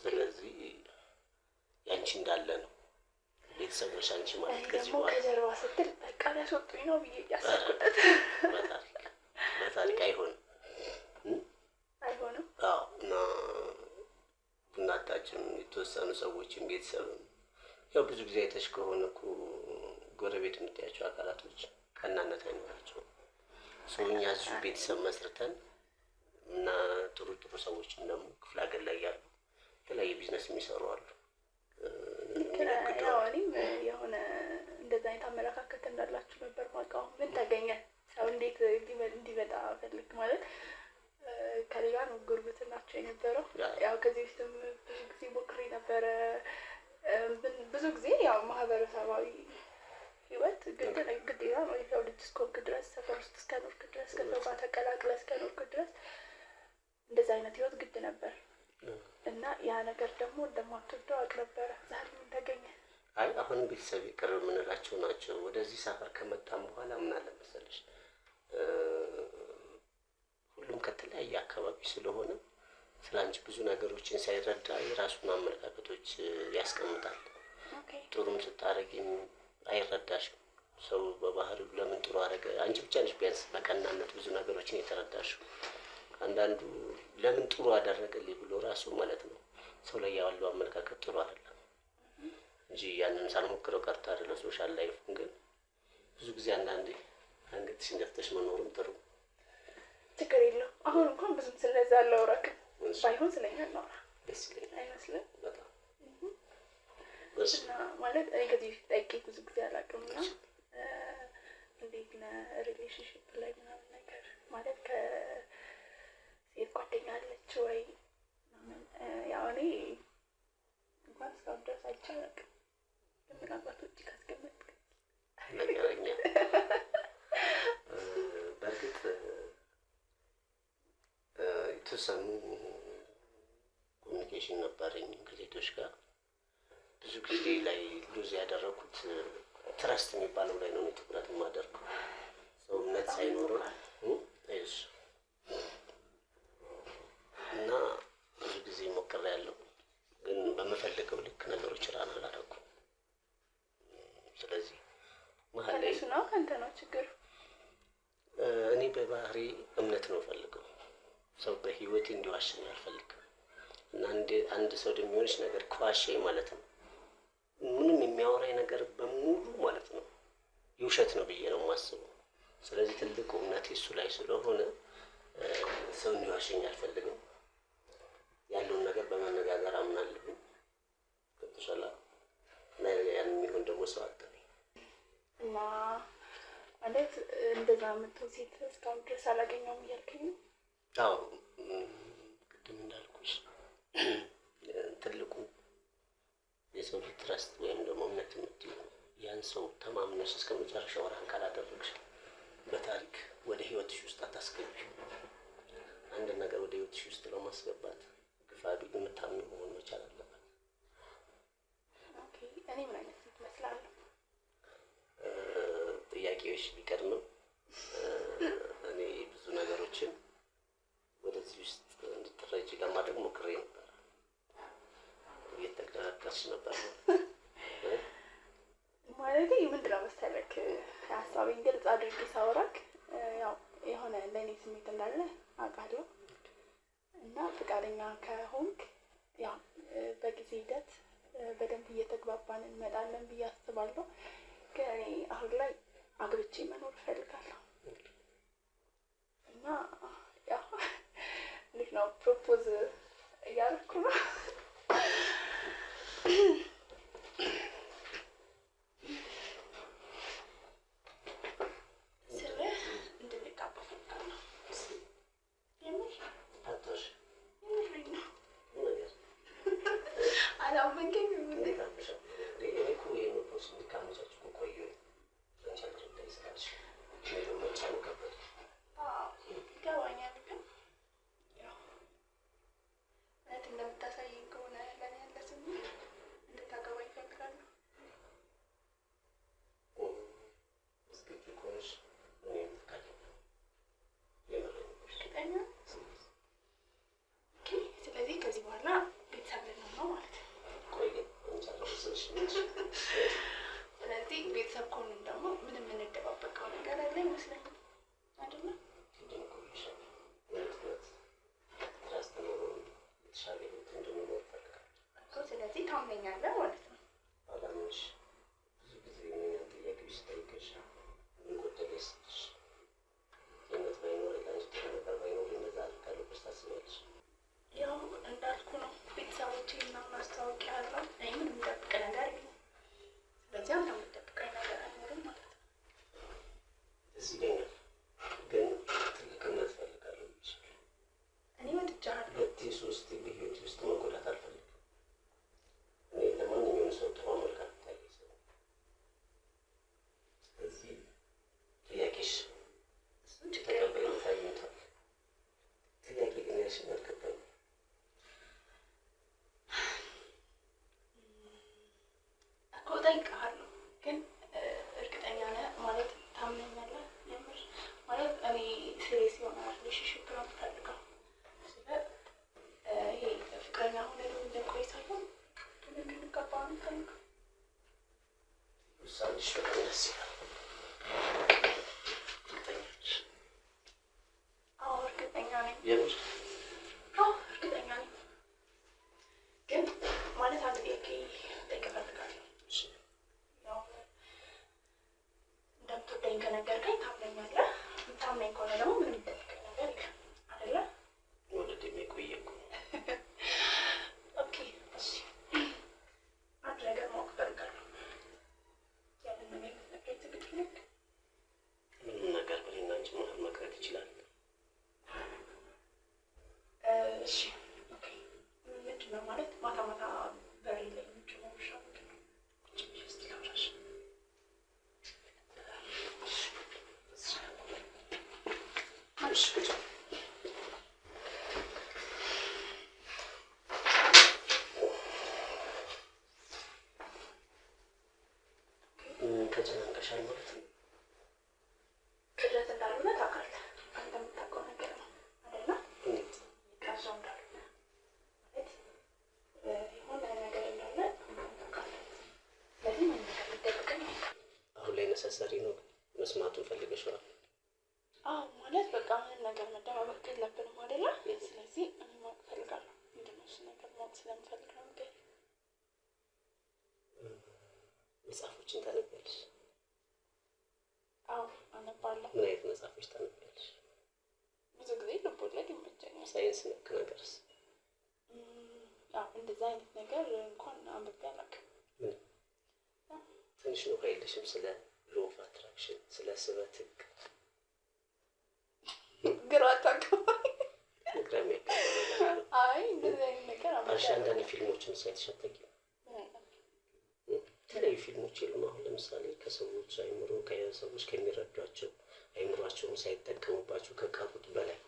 ስለዚህ ያንቺ እንዳለ ነው ቤተሰቦች አንቺ ማለት ከዚህ በኋላ ከጀርባ ስትል በቃ ሊያስወጡኝ ነው ብዬ እያሰብኩበት በታሪክ አይሆንም። አዎ እና እናታችን የተወሰኑ ሰዎችን ቤተሰብም ያው ብዙ ጊዜ አይተሽ ከሆነ እኮ ጎረቤት የምታያቸው አካላቶች ቀናነት አይኖራቸውም። እኛ እዚሁ ቤተሰብ መስርተን እና ጥሩ ጥሩ ሰዎችን ደግሞ ክፍለ ሀገር ላይ ያሉ የተለያየ ቢዝነስ የሚሰሩ አሉ። እኔም የሆነ እንደዛ አይነት አመለካከት እንዳላችሁ ነበር ማውቀው። ምን ተገኘ? ሰው እንዴት እንዲመጣ ፈልግ ማለት ከሌላ ነው ጉርብትናቸው የነበረው። ያው ከዚህ በፊትም ብዙ ጊዜ ሞክሬ ነበረ። ብዙ ጊዜ ያው ማህበረሰባዊ ህይወት ግዴታ ነው። የሰው ልጅ እስከሆንክ ድረስ ሰፈር ውስጥ እስከኖርክ ድረስ ከሰው ጋር ተቀላቅለህ እስከኖርክ ድረስ እንደዚህ አይነት ህይወት ግድ ነበር እና ያ ነገር ደግሞ እንደማትወደው አውቅ ነበረ። ዛሬ ምን ተገኘ? አይ አሁንም ቤተሰብ ቅርብ የምንላቸው ናቸው። ወደዚህ ሰፈር ከመጣም በኋላ ምን አለ መሰለሽ ሁሉም ከተለያየ አካባቢ ስለሆነ ስለ አንቺ ብዙ ነገሮችን ሳይረዳ የራሱን አመለካከቶች ያስቀምጣል። ጥሩም ስታረጊም አይረዳሽም። ሰው በባህሪው ለምን ጥሩ አረገ አንቺ ብቻ ነሽ ቢያንስ በቀናነት ብዙ ነገሮችን የተረዳሽው። አንዳንዱ ለምን ጥሩ አደረገልኝ ብሎ ራሱ ማለት ነው ሰው ላይ ያለው አመለካከት ጥሩ አይደለም እንጂ ያንን ሳልሞክረው ቀርታ አይደለም። ሶሻል ላይፍ ግን ብዙ ጊዜ አንዳንዴ አንገትሽን ደፍተሽ መኖርም ጥሩ ችግር የለውም። አሁን እንኳን ብዙም ስለዛ አላወራክም። ባይሆን ስለኛ እናወራ ደስ ይለኛል አይመስልም? በጣም እና ማለት እኔ ከዚህ በፊት ጠይቄ ብዙ ጊዜ አላውቅም እና እንዴት ሪሌሽንሽፕ ላይ ምናምን ነገር ማለት ከሴት ጓደኛ አለች ወይ? ያው እኔ እንኳን እስካሁን ድረስ አይቼ አላውቅም። ምናልባት ውጭ ካስቀመጥክ ነገረኛ። በእርግጥ የተወሰኑ ኮሚኒኬሽን ነበረኝ ከሴቶች ጋር። ብዙ ጊዜ ላይ ሉዝ ያደረኩት ትረስት የሚባለው ላይ ነው ትኩረት የማደርገው። ሰው እምነት ሳይኖረው አይዞሽ እና ብዙ ጊዜ ሞክሬያለሁ፣ ግን በምፈልገው ልክ ነገሮች ራን አላደረኩም። ስለዚህ መሀል ላይ ነው ከአንተ ነው ችግር። እኔ በባህሪ እምነት ነው ፈልገው ሰው በህይወቴ እንዲዋሸኝ አልፈልግም። እና አንድ ሰው የሚሆንሽ ነገር ከዋሸኝ ማለት ነው ምንም የሚያወራኝ ነገር በሙሉ ማለት ነው የውሸት ነው ብዬ ነው የማስበው። ስለዚህ ትልቁ እምነቴ እሱ ላይ ስለሆነ ሰው እንዲዋሸኝ አልፈልግም። ያለውን ነገር በመነጋገር አምናለሁ። ከተሻለ እና ያን የሚሆን ደግሞ ሰው አጣኝ እና ማለት እንደዛ የምትሆን ሴት እስካሁን ድረስ አላገኘሁም እያልከኝ ነው? አዎ ቅድም እንዳልኩሽ ትልቁ የሰው ልጅ ትረስት ወይም ደግሞ እምነት የምትይው ያን ሰው ተማምነሽ እስከ መጨረሻው ራን ካላደረግሽ በታሪክ ወደ ህይወትሽ ውስጥ አታስገቢ። አንድ ነገር ወደ ህይወትሽ ውስጥ ለማስገባት ግፋቢ የምታምኚው መሆን መቻል አለበት። ኦኬ እኔ ምን አይነት ሴት እመስላለሁ? ጥያቄዎች ቢቀድምም እኔ ብዙ ነገሮችን ወደዚህ ውስጥ እንድትረጂ ለማድረግ ሞክሬ ነበር። እየተገራገርሽ ነበር ማለት ምንድን ነው መሰለክ ሀሳቤን ግልጽ አድርጌ ሳወራክ ያው የሆነ ለእኔ ስሜት እንዳለ አውቃለሁ እና ፈቃደኛ ከሆንክ ያው በጊዜ ሂደት በደንብ እየተግባባን እንመጣለን ብዬ አስባለሁ። ግን እኔ አሁን ላይ አግብቼ መኖር እፈልጋለሁ እና ያው እንዴት ነው ፕሮፖዝ እያደረኩ ነው። ታምነኛለህ ማለት ነው። አላምንሽ ብዙ ጊዜ የሚሆን ጥያቄ ስጠይቅሽ ምን ጎደለሽ ስትሽ ጤንነት ባይኖር ለአንቺ ጥሩ ነገር ባይኖር እንደዛ አድርጋለሁ ብለሽ ታስቢያለሽ? ያው እንዳልኩ ነው ቤተሰቦቼን ምናምን አስታውቂያለሁ። እኔ ምንም የምደብቅ ነገር የለም። ስለዚህ አንተ የምትደብቀኝ ነገር አይኖርም ማለት ነው። ደስ ይለኛል፣ ግን ትልቅ እምነት እፈልጋለሁ። እኔ ወድጃለሁ። ሁለቴ ሶስቴ በህይወቴ ውስጥ መጎዳት አልፈልግም። እኔ ለማንኛውም ሰው ጥሩ አመለካከት ያለኝ ሰው ነኝ። ስለዚህ ጥያቄሽ ተቀባይነት አግኝቷል። ጥያቄ ግን ያልሽኝ አልገባኝም። እኮ እጠይቅሃለሁ፣ ግን እርግጠኛ ነህ ማለት ታምነኛለህ? የምር ማለት እኔ ሲሪየስ የሆነ ሪሌሽንሺፕ ነው የምፈልገው። ስለ ይሄ ፍቅረኛ ሆነን እንድንቆይ ሳይሆን እንድንጋባ ነው የምፈልገው። ውሳኔሽ በጣም ደስ ይላል። እርግጠኛ ነሽ? አዎ እርግጠኛ ነኝ። የምር? አዎ እርግጠኛ ነኝ። ግን ማለት አንድ ጥያቄ ልጠይቅ እፈልጋለሁ። እሺ። ያው እንደምትወደኝ ከነገርከኝ ታምነኛለህ። የምታምነኝ ከሆነ ደግሞ ምንም የምትጠይቀኝ ነገር የለም አይደለ? መውደዴም የቆየ እኮ ነው። ኦኬ እሺ። አንድ ነገር ማወቅ እፈልጋለሁ። ያንን ነገር ልትነግረኝ ዝግጁ ነህ? ምንም ነገር በእኔና አንቺ መሀል መቅረት ይችላል። እሺ ኦኬ። ምንድን ነው ማለት ማታ ማታ በሬ ላይ የምትጮኸው ውሻ ምንድን ነው? ቁጭ ብዬ እስኪ ላውራሽ። እሺ ቁጭ ተጨናንቀሻል ማለት ነው። ቅዠት እንዳልሆነ ታውቃለህ። አንተ የምታውቀው ነገር ነው አይደለ? እንዴት? ቀርሶ እንዳልሆነ ማለት የሆነ ነገር እንዳለ ታውቃለህ። ስለዚህ ምንም ነገር ሊደብቀኝ አይገባም። አሁን ላይ ነሰሰሪ ነው መስማቱን ፈልገሽዋል? አዎ ማለት በቃ ምንም ነገር መደባበቅ የለብንም አይደለ? ስለዚህ እኔ ማወቅ እፈልጋለሁ። ምንድን ነው እሱ ነገር ማወቅ ስለምፈልግ ነው የምገኝ። መጽሐፎችን ታነቢያለሽ? አዎ አነባለሁ። ምን አይነት መጽሐፎች ታነቢያለሽ? ብዙ ጊዜ ልቦለድ ይመቸኛል። ሳይንስ ነክ ነገርስ? ያው እንደዛ አይነት ነገር እንኳን አንብቤ አላውቅም። ምን ትንሽ ነው የለሽም? ስለ ሎ ኦፍ አትራክሽን፣ ስለ ስበት ህግ ግራ አታውቅም? ግራ የሚያጋባ ነገር አለው። አይ እንደዚህ አይነት ነገር አንብቤ አልሽ አንዳንድ አላውቅም። ፊልሞችን ሳይተሽ አታውቂም? ምን አይነት? የተለያዩ ፊልሞች የሉም? አሁን ለምሳሌ ከሰዎች አይምሮ ከሰዎች ከሚረዷቸው አይምሯቸውን ሳይጠቀሙባቸው ከቀሩት በላይ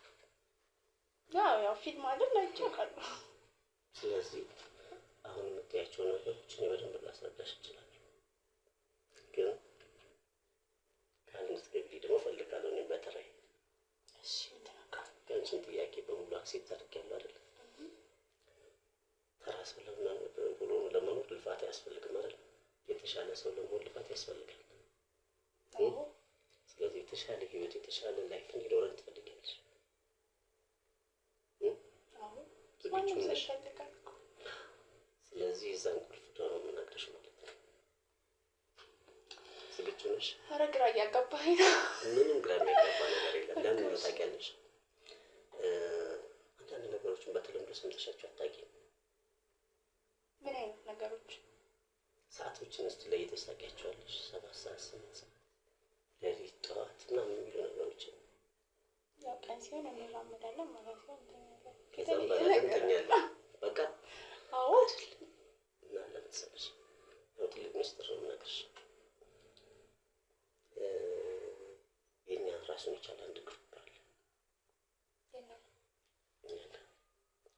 ያው ፊልም አይደል ላይቼ አውቃለሁ። ስለዚህ አሁን የምታያቸው ነገሮች እኔ በደንብ ላስረዳሽ እችላለሁ፣ ግን ከአንድ ገቢ ደግሞ ፈልጋለሁ እኔ በተራይ። እሺ ከአንቺን ጥያቄ በሙሉ አክሴፕት አድርጌያለሁ አይደል? ተራ ሰው ብሎ ለመኖር ልፋት አያስፈልግም አይደል? የተሻለ ሰው ለመሆን ልፋት ያስፈልጋል። ስለዚህ የተሻለ ህይወት የተሻለ ላይፍ እንዲኖረን ትፈልጊያለሽ? ዝግጁ ነሽ? ስለዚህ የዛን ቁልፍ ነው የምነግርሽ ማለት ነው። ዝግጁ ነሽ? ኧረ ግራ እያጋባኸኝ ነው። ምንም ግራ የሚያጋባ ነገር የለም። ለምን ነው ታውቂያለሽ? አንዳንድ ነገሮችን በተለምዶ ሰምተሻቸው አታውቂም? ምን አይነት ነገሮች? ሰዓቶችን እስቲ ለይተሽ ታውቂያቸዋለሽ? 7 ሰዓት፣ 8 ሰዓት፣ ሌሊት፣ ጠዋት ምናምን የሚሉ ነገሮችን ያው ቀን ሲሆን እንራመዳለን ማለት ነው። ከዛም በላይ እንተኛለን። በቃ አዎ። እና ለመሰለሽ ነው ትልቅ ሚስጥር ነው የምነግርሽ። የኛ ራሱን የቻለ አንድ ግሩፕ አለ።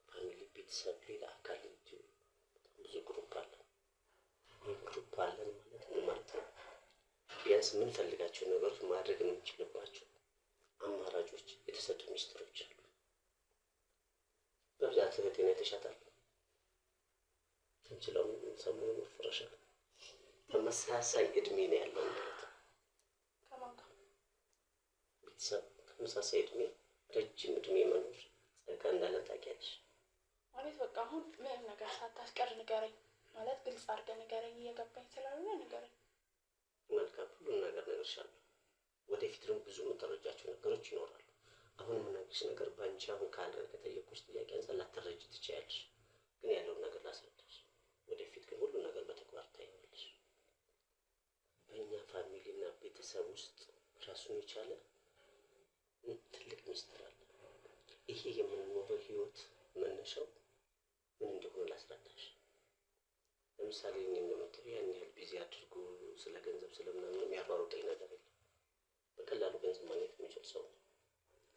ፋሚሊ፣ ቤተሰብ፣ ሌላ አካል ብዙ ግሩፕ አለ። ይህ ግሩፕ አለን ማለት ምን ማለት ነው? ቢያንስ የምንፈልጋቸው ነገሮች ማድረግ የምንችልባቸው አማራጮች የተሰጡ ሚስጥሮች አሉ። በብዛት እህቴን አይተሻታል። ትንችለው ሰሞኑን ወፍረሻል። ተመሳሳይ እድሜ ነው ያለው ማለት ነው። ከማን ጋር? ቤተሰብ ተመሳሳይ እድሜ፣ ረጅም እድሜ መኖር ጸጋ እንዳለን ታውቂያለሽ ማለት በቃ አሁን ምንም ነገር ሳታስቀር ንገረኝ ማለት ግልጽ አድርገህ ንገረኝ። እየገባኝ ስላልሆነ ንገረኝ። መልካም፣ ሁሉን ነገር እነግርሻለሁ። ወደፊት ደግሞ ብዙ የምትረጃቸው ነገሮች ይኖራሉ። አሁን የምነግርሽ ነገር በአንቺ አሁን ካለ ከጠየቁሽ ጥያቄ አንፃር ላትረጂ ትችያለሽ፣ ግን ያለውን ነገር ላስረዳሽ። ወደፊት ግን ሁሉን ነገር በተግባር ታይዋለሽ። በእኛ ፋሚሊ እና ቤተሰብ ውስጥ ራሱን የቻለ ትልቅ ሚስጥር አለ። ይሄ የምንኖረው ህይወት መነሻው ምን እንደሆነ ላስረዳሽ። ለምሳሌ እኔ እንደምትለው ያን ያህል ቢዚ አድርጎ ስለ ገንዘብ ስለምናምን የሚያሯሩጠኝ ነገር የለም። በቀላሉ ገንዘብ ማግኘት የሚችል ሰው ነው።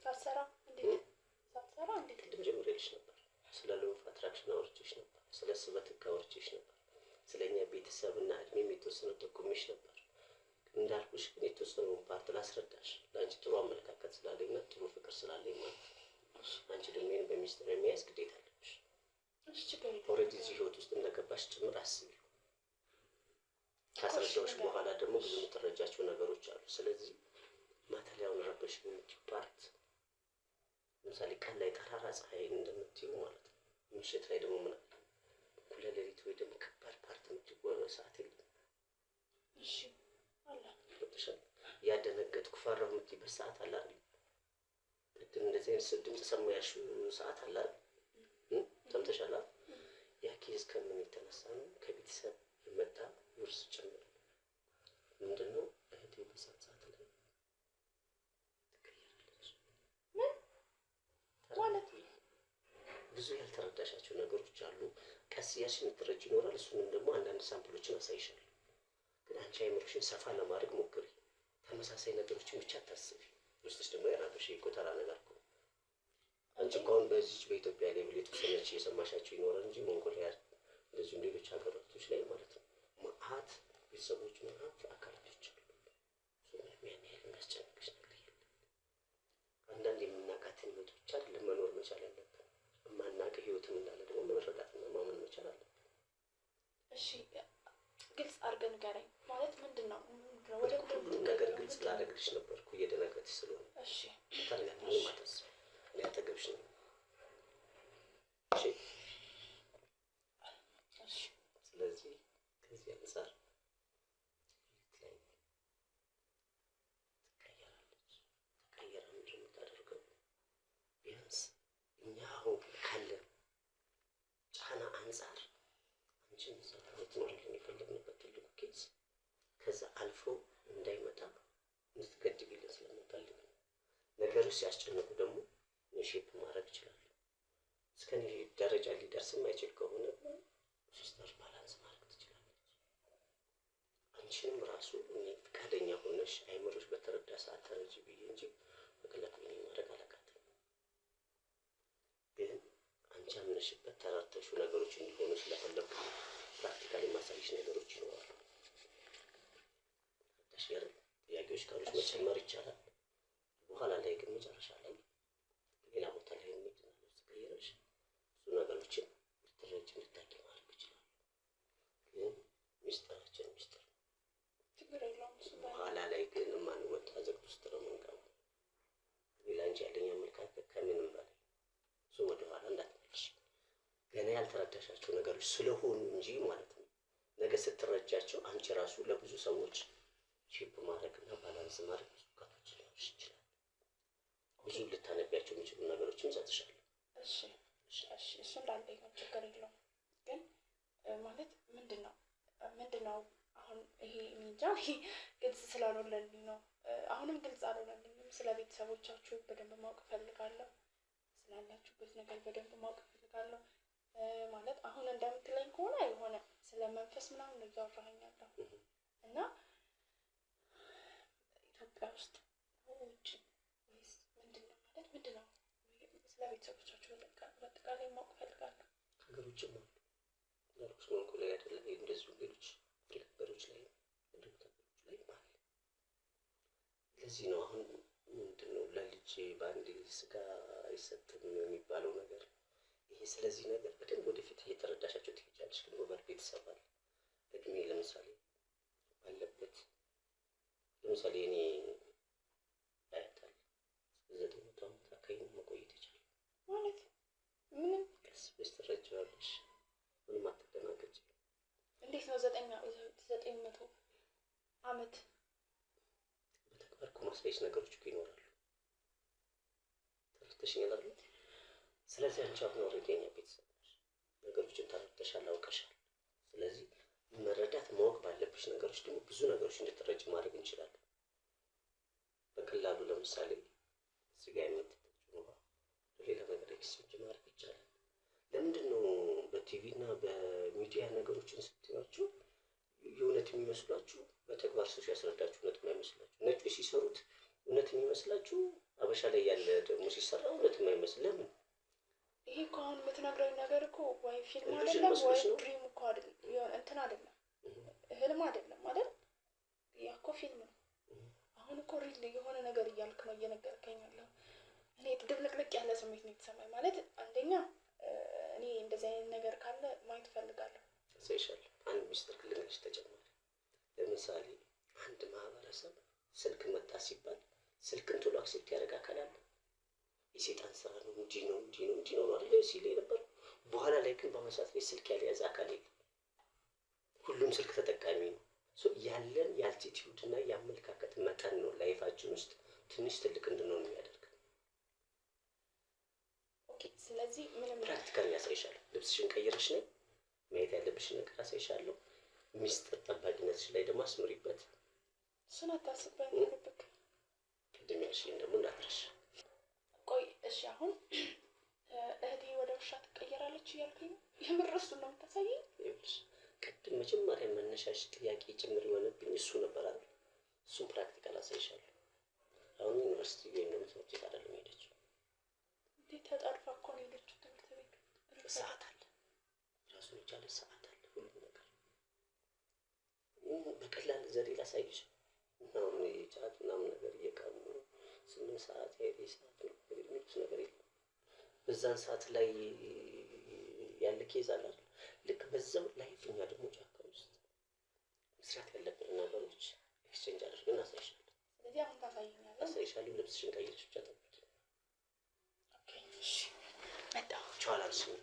ሳትሰራ እንዴት ቅድም ጀምሬልሽ ነበር። ስለ ሎው ኦፍ አትራክሽን አውርቼሽ ነበር። ስለ ስበት ህግ አውርቼሽ ነበር። ስለ እኛ ቤተሰብና እድሜም የተወሰነ ጠቁሜሽ ነበር። እንዳልኩሽ ግን የተወሰነውን ፓርት ላስረዳሽ። ለአንቺ ጥሩ አመለካከት ስላለኝና ጥሩ ፍቅር ስላለኝ ማለት ነው። አንቺ ደግሞ ይህን በሚስጥር የሚያዝ ግዴታ አለብሽ። ኦልሬዲ እዚህ ህይወት ውስጥ እንደገባሽ ጭምር አስቢ። ካስረዳዎች በኋላ ደግሞ ብዙ የምትረጃቸው ነገሮች አሉ። ስለዚህ ማታ ላይ አሁን ረበሽ የምትይው ፓርት ለምሳሌ ቀን ላይ ጠራራ ፀሐይ እንደምትይው ማለት ነው። ምሽት ላይ ደግሞ ምን አለ እኩለ ሌሊት ወይ ደግሞ ከባድ ፓርት የምትይው ሰዓት የለም። እሺ አለ ወጥሻል። ያደነገጥኩ ፈራሁ የምትይበት ሰዓት አለ አይደል? ቅድም እንደዚህ አይነት ድምፅ ሰማያሽ ሰዓት አለ አይደል? ሰምተሻል? ያ ኬዝ ከምን የተነሳ ነው? ከቤተሰብ የመጣ ውርስ ጭምር። ምንድነው እህቴ በሰዓት ላይ ትቀየራለች ማለት ብዙ ያልተረዳሻቸው ነገሮች አሉ። ቀስ እያልሽ የምትረጂ ይኖራል። እሱንም ደግሞ አንዳንድ ሳምፕሎችን አሳይሻለሁ። ግን አንቺ አይምሮሽን ሰፋ ለማድረግ ሞክሪ። ተመሳሳይ ነገሮችን ብቻ አታስቢ። ውስጥሽ ደግሞ የራበሽ የኮተራ ነገር እኮ አንቺ እኮ አሁን በዚች በኢትዮጵያ ሌቭል የተወሰነች እየሰማሻቸው ይኖራል እንጂ ሞንጎሊያ እንደዚሁም ሌሎች ሀገራቶች ላይ ማለት ነው መዓት ቤተሰቦች መዓት አካላቶች አሉ። ያን ያህል የሚያስጨንቅሽ ነገር የለም። አንዳንድ የምናውቃትን ህይወቶች አይደለም መኖር መቻል ያለብን። የማናውቅ ህይወትም እንዳለ ደግሞ መረዳትና ማመን መቻል አለብን። እሺ ግልጽ አድርገህ ንገረኝ ማለት ምንድን ነው? ሁሉም ነገር ግልጽ ላደርግልሽ ነበርኩ እየደነገጥሽ ስለሆነ። እሺ ታዲያ ምንም አታስቢ። እኔ አጠገብሽ ነኝ። እሺ ስለዚህ ከዚህ አንፃር ላይ ትቀየራለች። ተቀየራ ምንድን ነው የምታደርገው? ቢያንስ እኛ አሁን ካለ ጫና አንፃር አንቺን እዛ ትኖሪልን የፈለግንበት ትልቁ ኬዝ ከዛ አልፎ እንዳይመጣ እንድትገድቢልን ስለምንፈልግ ነው። ነገሮች ሲያስጨንቁ ደግሞ ሼፕ ማድረግ አንቺንም ራሱ እኔ ፈቃደኛ ሆነሽ አይምሮሽ በተረዳ ሰዓት ተረጂ ብዬ እንጂ በቀላሉ እኔ ማድረግ አላቃተኝም። ግን አንቺ አምነሽበት ተረድተሽው ነገሮች እንዲሆኑ ስለፈለኩ ፕራክቲካሊ ማሳይሽ ነገሮች ይኖራሉ። ተሽገር ጥያቄዎች ካሉሽ መጨመር ይቻላል። በኋላ ላይ ግን መጨረሻ ላይ ሌላ ቦታ ላይ እንሄድና ልብስ ቀይረሽ ብዙ ነገሮችን ልትረጂ እንድታቂ ማድረግ ይችላል። ግን ሚስጥራችን ሚስጥር ችግር የለውም። በኋላ ላይ ግን የማንወጣ ዘግት ውስጥ ነው የምንገባው። ሌላ እንጂ ያለኝ አመለካከት ከምንም በላይ እሱ ወደኋላ እንዳትመልሽ። ገና ያልተረዳሻቸው ነገሮች ስለሆኑ እንጂ ማለት ነው። ነገ ስትረጃቸው አንቺ ራሱ ለብዙ ሰዎች ሼፕ ማድረግ እና ባላንስ ማድረግ ብዙ እውቀቶች ሊኖርሽ ይችላል። ብዙ ልታነቢያቸው የሚችሉ ነገሮችም እሰጥሻለሁ። እሺ እሱ እንዳለ ነው፣ ችግር የለውም። ግን ማለት ምንድን ነው አሁን ይሄ እንጃ ግልጽ ስላልሆነልኝ ነው። አሁንም ግልጽ አልሆነልኝም። ስለ ቤተሰቦቻችሁ በደንብ ማወቅ እፈልጋለሁ። ስላላችሁበት ነገር በደንብ ማወቅ እፈልጋለሁ። ማለት አሁን እንደምትለኝ ከሆነ የሆነ ስለ መንፈስ ምናምን ነው እያወራኸኝ ያለው እና ኢትዮጵያ ውስጥ ውጭ ወይስ ምንድን ነው ስለ ቤተሰቦቻችሁ በአጠቃላይ ማወቅ እፈልጋለሁ። ሀገሮችም አሉ ሀገሮች መልኩ ላይ አይደለም እንደዚሁ ሌሎች ሀገሮች ላይ ዶክተሮች ላይ ይባል። ለዚህ ነው አሁን ምንድን ነው ለልጅ በአንድ ስጋ አይሰጥም የሚባለው ነገር ይሄ። ስለዚህ ነገር በደንብ ወደፊት እየተረዳሻቸው ትሄጃለሽ። ግን ወበር ቤተሰብ አለ እድሜ ለምሳሌ ባለበት ለምሳሌ እኔ አያታል 900 ዓመት አካባቢ መቆየት ይችላል ማለት ምንም ቀስ ብለሽ ትረጃለሽ። ምንም አትደናገጭ። እንዴት ነው 900 ዓመት በተግባር እኮ ማሳየሽ ነገሮች እኮ ይኖራሉ። ተረድተሽኛል አይደል? ስለዚህ አንቺ አሁን ኦልሬዲ የእኛ ቤተሰብ ነሽ። ነገሮችን ተረድተሻል፣ አውቀሻል። ስለዚህ መረዳት ማወቅ ባለብሽ ነገሮች ደግሞ ብዙ ነገሮች እንድትረጂ ማድረግ እንችላለን። በቀላሉ ለምሳሌ ስጋ የምትጠጪው ውሃ ሌላ ነገር ኤክስቼንጅ ማድረግ ይቻላል። ለምንድን ነው በቲቪ እና በሚዲያ ነገሮችን ስትያቸው የእውነት የሚመስሏችሁ? በተግባር ሰው ሲያስረዳችሁ እውነት የማይመስላችሁ? ነጮች ሲሰሩት እውነት የሚመስላችሁ፣ አበሻ ላይ ያለ ደግሞ ሲሰራ እውነት የማይመስል ለምን? ይሄ እኮ አሁን የምትነግረኝ ነገር እኮ ወይ ፊልም አይደለም ወይ ድሪም እኮ አይደለም፣ እንትን አይደለም፣ ህልም አይደለም አይደል? ያ እኮ ፊልም ነው። አሁን እኮ ሪል የሆነ ነገር እያልክ ነው እየነገርከኝ ያለው። እኔ ድብልቅልቅ ያለ ስሜት ነው የተሰማኝ። ማለት አንደኛ እኔ እንደዚህ አይነት ነገር ካለ ማየት እፈልጋለሁ። ሳይሻል አንድ ሚስጥር ክልልሽ ተጨማሪ። ለምሳሌ አንድ ማህበረሰብ ስልክ መጣ ሲባል ስልክን ቶሎ አክሴፕት ያደርግ አካል አለ። የሴጣን ስራ ነው እንጂ ነው አይደል ሲል ነበር። በኋላ ላይ ግን በመሳት ላይ ስልክ ያልያዘ አካል የለም። ሁሉም ስልክ ተጠቃሚ ነው። ያለን የአልቲቲዩድ እና የአመለካከት መጠን ነው ላይፋችን ውስጥ ትንሽ ትልቅ እንድንሆን የሚያደርግ። ኦኬ፣ ስለዚህ ምንም ፕራክቲካል ያሳይሻለሁ። ልብስሽን ቀይረሽ ነይ፣ ማየት ያለብሽን ነገር አሳይሻለሁ። ሚስጥር ጠባቂነትሽ ላይ ደግሞ አስምሪበት። እሱን አታስበኝ ልብክ። ቅድም ያልሽኝ ደግሞ እንዳትረሽ። ቆይ እሺ፣ አሁን እህቴ ወደ ውሻ ትቀየራለች እያልኩኝ የምር እሱን ነው የምታሳየኝ? ይኸውልሽ ቅድም መጀመሪያ መነሻሽ ጥያቄ ጭምር የሆነብኝ እሱ ነበር አይደል? እሱን ፕራክቲካል አሳይሻለሁ። አሁን ዩኒቨርሲቲ ወይም ደግሞ ትምህርት ቤት አይደለም የሄደችው። እንዴት ተጠርፋ እኮ ነው የሄደችው ትምህርት ቤት። ሰዓት አለ፣ ራሱን የቻለ ሰዓት አለ። ሁሉም ነገር በቀላል ዘዴ ላሳይሽ። አሁን የጫት ምናምን ነገር እየቃሙ 8 ሰዓት የሄደ ሰዓት ነው የሚሉት ነገር የለም። በዛን ሰዓት ላይ ያለ ኬዝ አለ። ልክ በዛው ላይፍ እኛ ደግሞ ጫካ ውስጥ መስራት ያለብን ነገሮች ኤክስቼንጅ አድርገን አሳይሻለሁ። ስለዚህ አሁን ታሳይኛለህ? አሳይሻለሁ። ልብስሽን ቀይረሽ ብቻ ጠብቂ። ኦኬ፣ እሺ፣ መጣሁ። ቻው አላልሽም?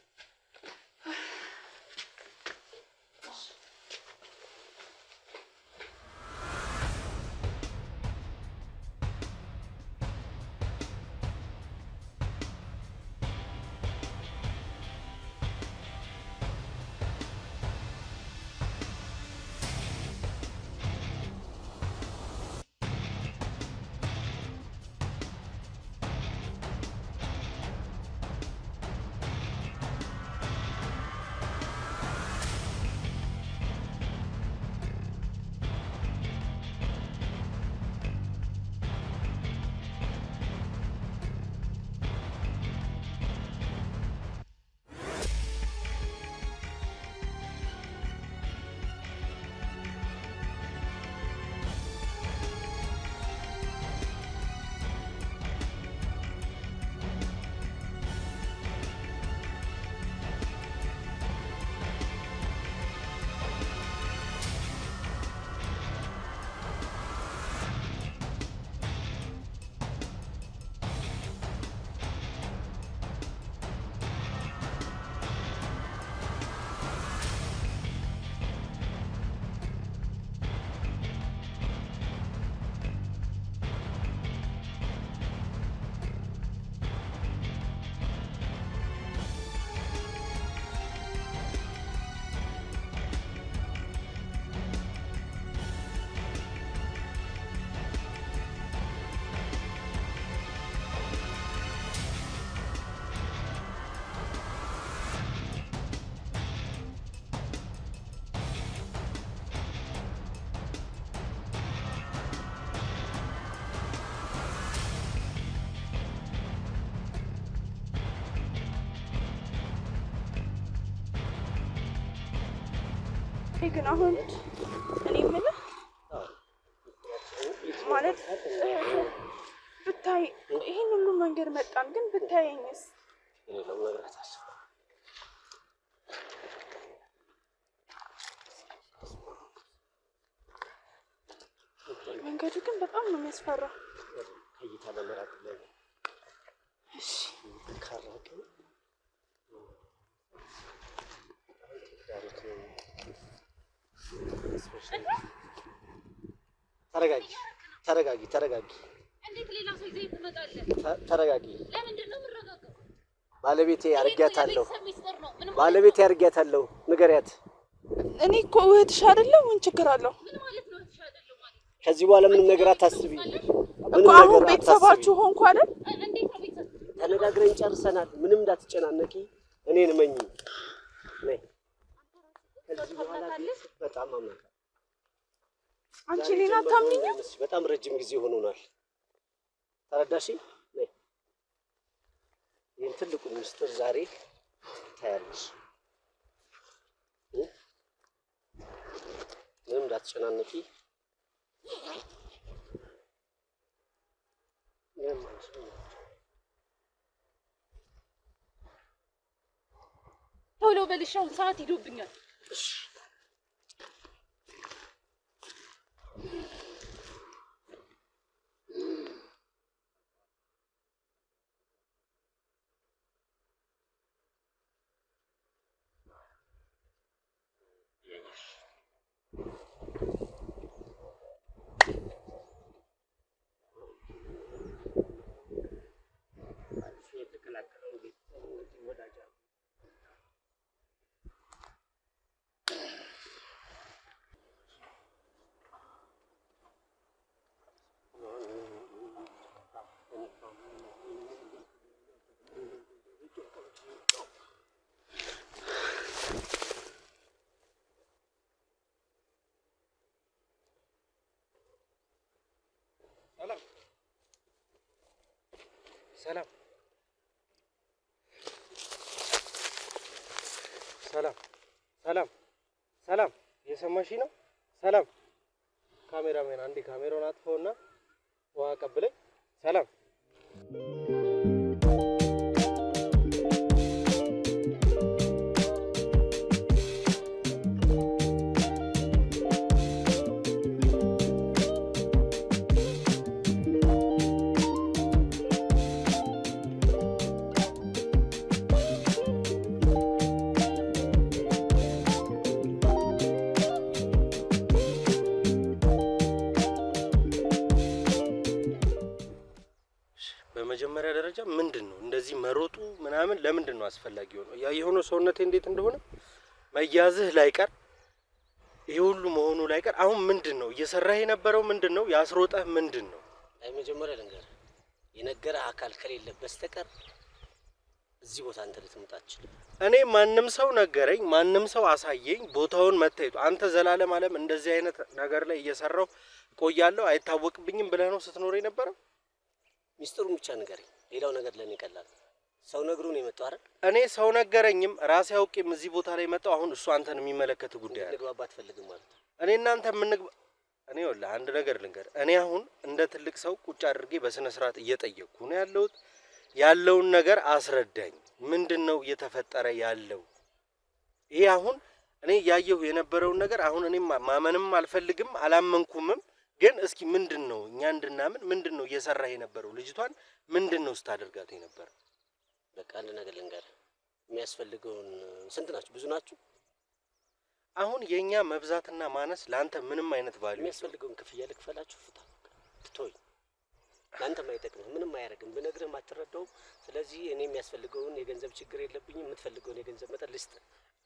ግን አሁን እኔ የምልህ ማለት ብታይ ይሄን ሁሉ መንገድ መጣን፣ ግን ብታየኝስ? መንገዱ ግን በጣም ነው የሚያስፈራው። እይታ ለመራቅ ላይ እሺ ካራቀ ተረጋጊ። እንዴት ሌላ ሰው ይዘህ ትመጣለህ? ተረጋጊ። ለምንድን ነው የምረጋጋው? ባለቤቴ አርጊያታለሁ። ንገሪያት። እኔ እኮ እህትሽ አይደለሁ። ምን ችግር አለው? ምን ማለት ነው እህትሽ አይደለሁ ማለት? ከዚህ በኋላ ምንም ነገር አታስቢ እኮ አሁን ቤተሰባችሁ ሆንኩ አይደል? እንዴት ነው ቤተሰብ? ተነጋግረን ጨርሰናል። ምንም እንዳትጨናነቂ። እኔን መኝ ነይ። ከዚህ በኋላ በጣም አመጣ አንቺ እኔን አታምኚኝም? በጣም ረጅም ጊዜ ሆኖናል። ተረዳሽ? ነይ። ይህን ትልቁን ምስጢር ዛሬ ታያለሽ። ምንም እንዳትጨናነቂ። ቶሎ በልሻው ሰዓት ሄዶብኛል። ሰላም የሰማሽ ነው? ሰላም ካሜራማን አንዴ ካሜራውን አጥፈውና ውሃ ቀብለኝ። ሰላም በመጀመሪያ ደረጃ ምንድነው እንደዚህ መሮጡ ምናምን ለምንድነው አስፈላጊ ሆኖ? ያ የሆነ ሰውነቴ እንዴት እንደሆነ መያዝህ ላይቀር ይሄ ሁሉ መሆኑ ላይቀር አሁን ምንድነው እየሰራህ የነበረው? ምንድነው ያስሮጠህ? ምንድነው? አይ መጀመሪያ ልንገርህ፣ የነገረህ አካል ከሌለ በስተቀር እዚህ ቦታ አንተ ልትመጣ አትችልም። እኔ ማንም ሰው ነገረኝ፣ ማንም ሰው አሳየኝ ቦታውን መታየቱ። አንተ ዘላለም ዓለም እንደዚህ አይነት ነገር ላይ እየሰራው ቆያለሁ አይታወቅብኝም ብለህ ነው ስትኖር የነበረው? ሚስጥሩን ብቻ ንገረኝ። ሌላው ነገር ለኔ ቀላል። ሰው ነግሩን የመጣው አይደል? እኔ ሰው ነገረኝም ራሴ አውቄም እዚህ ቦታ ላይ መጣው። አሁን እሱ አንተን የሚመለከት ጉዳይ አይደል? ልግባባ አትፈልግም ማለት ነው? እኔ እናንተ እኔ ወላሂ አንድ ነገር ልንገር። እኔ አሁን እንደ ትልቅ ሰው ቁጭ አድርጌ በስነ ስርዓት እየጠየቅኩ ነው ያለሁት። ያለውን ነገር አስረዳኝ። ምንድነው እየተፈጠረ ያለው? ይሄ አሁን እኔ ያየሁ የነበረውን ነገር አሁን እኔ ማመንም አልፈልግም አላመንኩምም። ግን እስኪ ምንድነው እኛ እንድናምን ምንድነው እየሰራህ የነበረው? ልጅቷን ምንድነው ስታደርጋት የነበረው? በቃ አንድ ነገር ልንገር። የሚያስፈልገውን ስንት ናችሁ? ብዙ ናችሁ? አሁን የኛ መብዛትና ማነስ ላንተ ምንም አይነት ቫልዩ የሚያስፈልገውን ክፍያ ልክፈላችሁ። ፍታ ትቶይ ላንተ ማይጠቅምህ ምንም አያደርግም። ብነግርህም አትረዳውም። ስለዚህ እኔ የሚያስፈልገውን የገንዘብ ችግር የለብኝም። የምትፈልገውን የገንዘብ መጠን ልስጥ።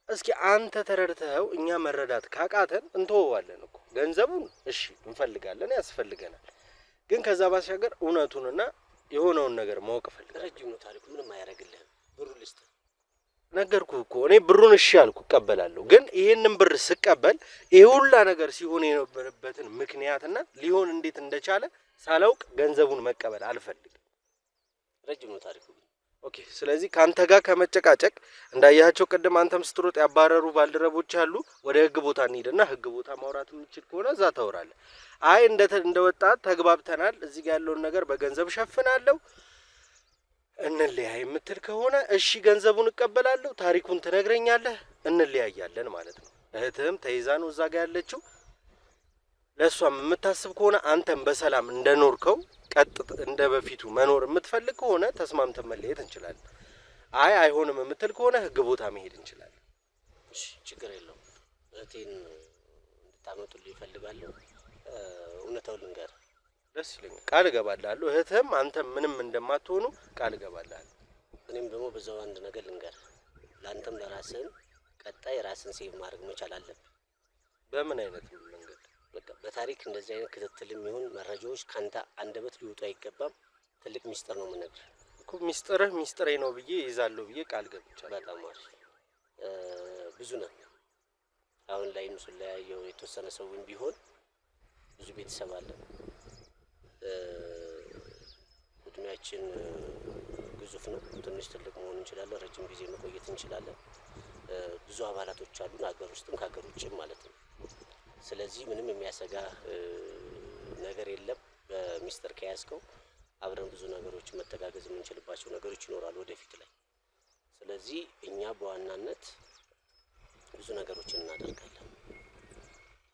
እስኪ አንተ ተረድተኸው እኛ መረዳት ካቃተን እንተወዋለን እኮ ገንዘቡን። እሺ እንፈልጋለን፣ ያስፈልገናል። ግን ከዛ ባሻገር እውነቱንና የሆነውን ነገር ማወቅ ፈልጋለሁ። ረጅም ነው ታሪኩ። ምንም አያደርግልህም። ብሩ ልስጥ። ነገርኩህ እኮ እኔ ብሩን እሺ አልኩ እቀበላለሁ። ግን ይሄንን ብር ስቀበል ይሄ ሁላ ነገር ሲሆን የነበረበትን ምክንያትና ሊሆን እንዴት እንደቻለ ሳላውቅ ገንዘቡን መቀበል አልፈልግም። ረጅም ነው ታሪኩ። ኦኬ። ስለዚህ ካንተ ጋር ከመጨቃጨቅ እንዳያቸው ቅድም አንተም ስትሮጥ ያባረሩ ባልደረቦች አሉ። ወደ ህግ ቦታ እንሂድና ህግ ቦታ ማውራት የምችል ከሆነ እዛ ታወራለህ። አይ እንደ ወጣት ተግባብተናል፣ እዚህ ጋር ያለውን ነገር በገንዘብ ሸፍናለሁ እንለያይ የምትል ከሆነ እሺ ገንዘቡን እቀበላለሁ፣ ታሪኩን ትነግረኛለህ፣ እንለያያለን ማለት ነው። እህትህም ተይዛ ነው እዛ ጋር ያለችው። ለእሷም የምታስብ ከሆነ አንተም በሰላም እንደኖርከው ቀጥ እንደ በፊቱ መኖር የምትፈልግ ከሆነ ተስማምተን መለየት እንችላለን። አይ አይሆንም የምትል ከሆነ ህግ ቦታ መሄድ እንችላለን። እሺ ችግር የለውም። እህቴን እንድታመጡልኝ እፈልጋለሁ። እውነታውን ልንገር። ደስ ይለኛል። ቃል እገባላለሁ። እህትህም አንተም ምንም እንደማትሆኑ ቃል እገባላለሁ። እኔም ደግሞ በዛው አንድ ነገር ልንገር። ለአንተም ለራስህም ቀጣይ ራስን ሴቭ ማድረግ መቻል አለብህ። በምን አይነት መንገድ? በቃ በታሪክ እንደዚህ አይነት ክትትልም ይሁን መረጃዎች ካንተ አንደበት ሊወጡ አይገባም። ትልቅ ሚስጥር ነው የምነግርህ እኮ። ሚስጥርህ ሚስጥሬ ነው ብዬ ይዛለሁ ብዬ ቃል ገብቻለሁ። በጣም አሪፍ። ብዙ ነው አሁን ላይ ምስሉ ላይ ያየው የተወሰነ ሰውን ቢሆን ብዙ ቤተሰብ አለ። እድሜያችን ግዙፍ ነው። ትንሽ ትልቅ መሆን እንችላለን። ረጅም ጊዜ መቆየት እንችላለን። ብዙ አባላቶች አሉን፣ ሀገር ውስጥም ከሀገር ውጭም ማለት ነው። ስለዚህ ምንም የሚያሰጋ ነገር የለም። በሚስጥር ከያዝከው አብረን ብዙ ነገሮች መተጋገዝ የምንችልባቸው ነገሮች ይኖራሉ ወደፊት ላይ። ስለዚህ እኛ በዋናነት ብዙ ነገሮችን እናደርጋለን።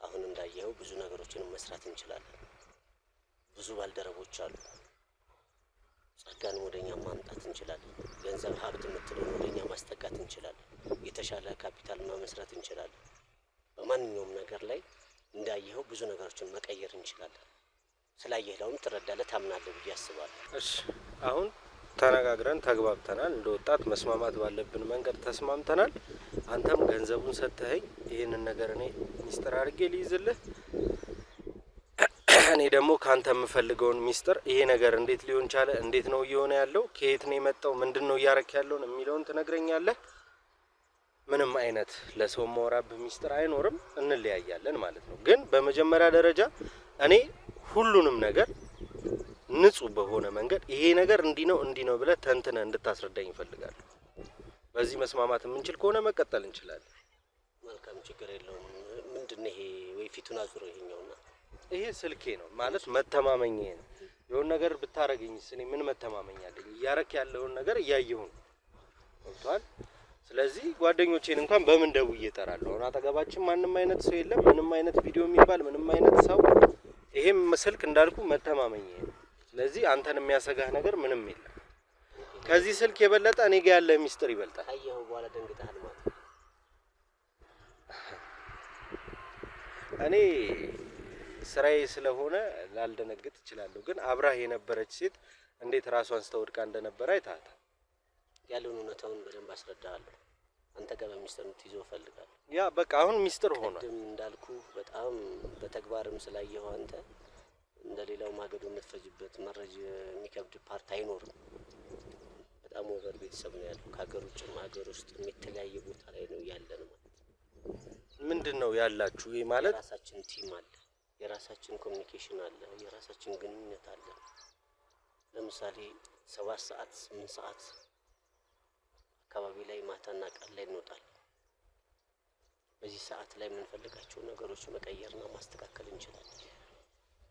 አሁን እንዳየኸው ብዙ ነገሮችን መስራት እንችላለን። ብዙ ባልደረቦች አሉ። ጸጋን ወደኛ ማምጣት እንችላለን። ገንዘብ ሀብት የምትለውን ወደኛ ማስጠጋት እንችላለን። የተሻለ ካፒታል መስራት እንችላለን። በማንኛውም ነገር ላይ እንዳየኸው ብዙ ነገሮችን መቀየር እንችላለን። ስላየህ ለውም ትረዳለህ፣ ታምናለህ ብዬ አስባለሁ። እሺ አሁን ተነጋግረን ተግባብተናል። እንደ ወጣት መስማማት ባለብን መንገድ ተስማምተናል። አንተም ገንዘቡን ሰጥተኸኝ ይህንን ነገር እኔ ሚስጥር አድርጌ ልይዝልህ፣ እኔ ደግሞ ካንተ የምፈልገውን ሚስጥር ይሄ ነገር እንዴት ሊሆን ቻለ፣ እንዴት ነው እየሆነ ያለው፣ ከየት ነው የመጣው፣ ምንድን ነው እያረክ ያለውን የሚለውን ትነግረኛለህ። ምንም አይነት ለሰው ማወራብህ ሚስጥር አይኖርም። እንለያያለን ማለት ነው። ግን በመጀመሪያ ደረጃ እኔ ሁሉንም ነገር ንጹህ በሆነ መንገድ ይሄ ነገር እንዲህ ነው ብለህ ተንትነህ እንድታስረዳኝ ይፈልጋል። በዚህ መስማማት የምንችል ከሆነ መቀጠል እንችላለን። መልካም፣ ችግር የለውም። ምንድነው ይሄ? ወይ ፊቱን አዙሮ ይሄኛውና ይሄ ስልኬ ነው ማለት መተማመኛዬ ነው። የሆነ ነገር ብታረገኝስ እኔ ምን መተማመኛ አለኝ? እያረክ ያለውን ነገር እያየሁ ነው። ወጥቷል። ስለዚህ ጓደኞቼን እንኳን በምን ደውዬ እጠራለሁ? አሁን አጠገባችን ማንም አይነት ሰው የለም። ምንም አይነት ቪዲዮ የሚባል ምንም አይነት ሰው። ይሄም ስልክ እንዳልኩ መተማመኛዬ ነው። ስለዚህ አንተን የሚያሰጋህ ነገር ምንም የለም። ከዚህ ስልክ የበለጠ እኔ ጋር ያለ ሚስጥር ይበልጣል። አየኸው በኋላ ደንግጠሃል ማለት ነው። እኔ ስራዬ ስለሆነ ላልደነግጥ እችላለሁ። ግን አብራህ የነበረች ሴት እንዴት ራሷን ስተወድቃ እንደነበረ አይታታል። ያለውን እውነታውን በደንብ አስረዳሃለሁ። አንተ ጋር በሚስጥር እንድትይዘው እፈልጋለሁ። ያ በቃ አሁን ሚስጥር ሆኗል። ቅድም እንዳልኩ በጣም በተግባርም ስላየኸው አንተ እንደሌላው ማገዶ የምትፈጅበት መረጃ የሚከብድ ፓርት አይኖርም። በጣም ወበር ቤተሰብ ነው ያለው። ከሀገር ውጭም ሀገር ውስጥ የተለያየ ቦታ ላይ ነው ያለን ማለት ነው። ምንድን ነው ያላችሁ? ይሄ ማለት የራሳችን ቲም አለ፣ የራሳችን ኮሚኒኬሽን አለ፣ የራሳችን ግንኙነት አለ። ለምሳሌ 7 ሰዓት 8 ሰዓት አካባቢ ላይ ማታና ቀን ላይ እንወጣለን። በዚህ ሰዓት ላይ የምንፈልጋቸው ነገሮች መቀየርና ማስተካከል እንችላለን።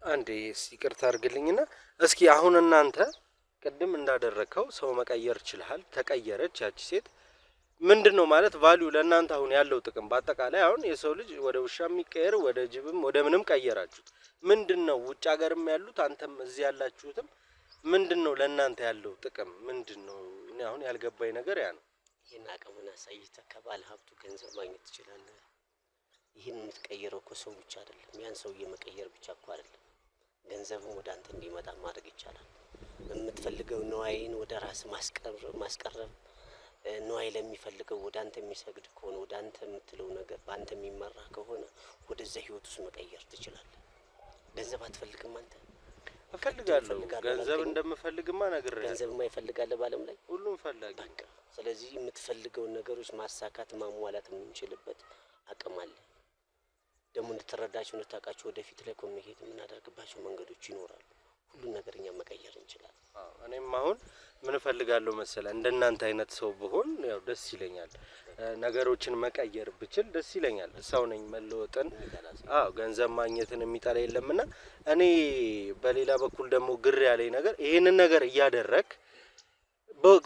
አንዴ ይቅርታ አድርግልኝና እስኪ አሁን እናንተ ቅድም እንዳደረከው ሰው መቀየር ችልሃል፣ ተቀየረች ያቺ ሴት። ምንድነው ማለት ቫልዩ ለእናንተ አሁን ያለው ጥቅም? በአጠቃላይ አሁን የሰው ልጅ ወደ ውሻ የሚቀየር ወደ ጅብም ወደ ምንም ቀየራችሁት። ምንድነው ውጭ ሀገርም ያሉት አንተም እዚህ ያላችሁትም ምንድነው ለእናንተ ያለው ጥቅም ምንድነው? እኔ አሁን ያልገባኝ ነገር ያ ነው። ይህን አቅምን አሳይተህ ከባለ ሀብቱ ገንዘብ ማግኘት ትችላለህ። ይህን የምትቀይረው እኮ ሰው ብቻ አይደለም፣ ያን ሰውዬ መቀየር ብቻ እኮ አይደለም፣ ገንዘብም ወደ አንተ እንዲመጣ ማድረግ ይቻላል። የምትፈልገው ንዋይን ወደ ራስ ማስቀረብ፣ ንዋይ ለሚፈልገው ወደ አንተ የሚሰግድ ከሆነ ወደ አንተ የምትለው ነገር በአንተ የሚመራ ከሆነ ወደዛ ህይወት ውስጥ መቀየር ትችላለህ። ገንዘብ አትፈልግም አንተ? እፈልጋለሁ። ገንዘብ እንደምፈልግማ ነግሬሃለሁ። ገንዘብ የማይፈልጋለ ባለም ላይ ሁሉም ፈላጊ። በቃ ስለዚህ የምትፈልገውን ነገሮች ማሳካት ማሟላት የምንችልበት አቅም አለ። ደግሞ እንድትረዳቸው እንድታውቃቸው ወደፊት ላይ ኮሚኒኬት የምናደርግባቸው መንገዶች ይኖራሉ። ሁሉን ነገር እኛ መቀየር እንችላለን። እኔም አሁን ምን እፈልጋለሁ መሰለ እንደናንተ አይነት ሰው ብሆን ያው ደስ ይለኛል። ነገሮችን መቀየር ብችል ደስ ይለኛል። ሰው ነኝ መለወጥን ገንዘብ ማግኘትን የሚጠላ የለምና እኔ በሌላ በኩል ደግሞ ግር ያለኝ ነገር ይሄንን ነገር እያደረክ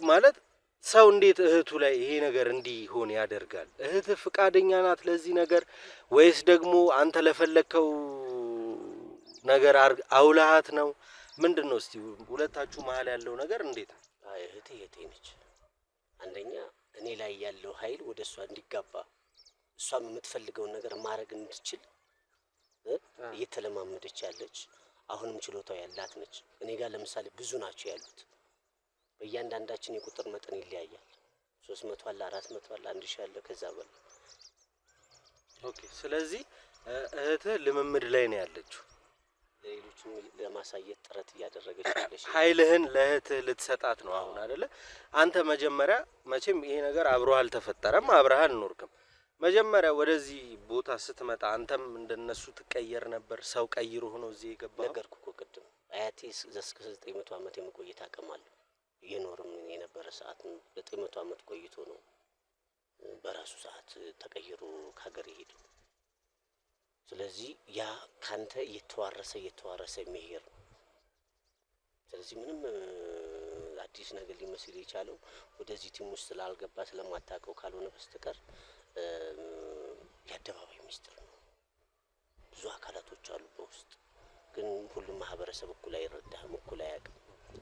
ማለት ሰው እንዴት እህቱ ላይ ይሄ ነገር እንዲሆን ያደርጋል? እህት ፍቃደኛ ናት ለዚህ ነገር ወይስ ደግሞ አንተ ለፈለከው ነገር አውላሃት ነው? ምንድነው እስቲ ሁለታችሁ መሀል ያለው ነገር እንዴት ነው? እህቴ ነች። አንደኛ እኔ ላይ ያለው ኃይል ወደ እሷ እንዲጋባ እሷም የምትፈልገውን ነገር ማድረግ እንድትችል እየተለማመደች ያለች አሁንም ችሎታው ያላት ነች። እኔ ጋር ለምሳሌ ብዙ ናቸው ያሉት። በእያንዳንዳችን የቁጥር መጠን ይለያያል። 300 አለ፣ 400 አለ፣ 1000 አለ፣ ከዛ በላይ። ኦኬ። ስለዚህ እህትህ ልምምድ ላይ ነው ያለችው። ለሌሎችም ለማሳየት ጥረት እያደረገች ያለች ኃይልህን ለእህትህ ልትሰጣት ነው አሁን አይደለ? አንተ መጀመሪያ መቼም ይሄ ነገር አብሮህ አልተፈጠረም፣ አብረህ አልኖርክም። መጀመሪያ ወደዚህ ቦታ ስትመጣ አንተም እንደነሱ ትቀየር ነበር? ሰው ቀይሮ ሆኖ እዚህ የገባው? ነገርኩ እኮ ቅድም። አያቴ እስከ 900 ዓመት የመቆየት አቅም አለው። እየኖርም የነበረ ሰዓት 900 ዓመት ቆይቶ ነው በራሱ ሰዓት ተቀይሮ ከሀገር ይሄድ። ስለዚህ ያ ካንተ እየተዋረሰ የሚሄድ ነው። ስለዚህ ምንም አዲስ ነገር ሊመስል የቻለው ወደዚህ ቲም ውስጥ ስላልገባ ስለማታውቀው ካልሆነ በስተቀር የአደባባይ ሚስጥር ነው። ብዙ አካላቶች አሉ በውስጥ፣ ግን ሁሉም ማህበረሰብ እኩል አይረዳህም፣ እኩል አያውቅም።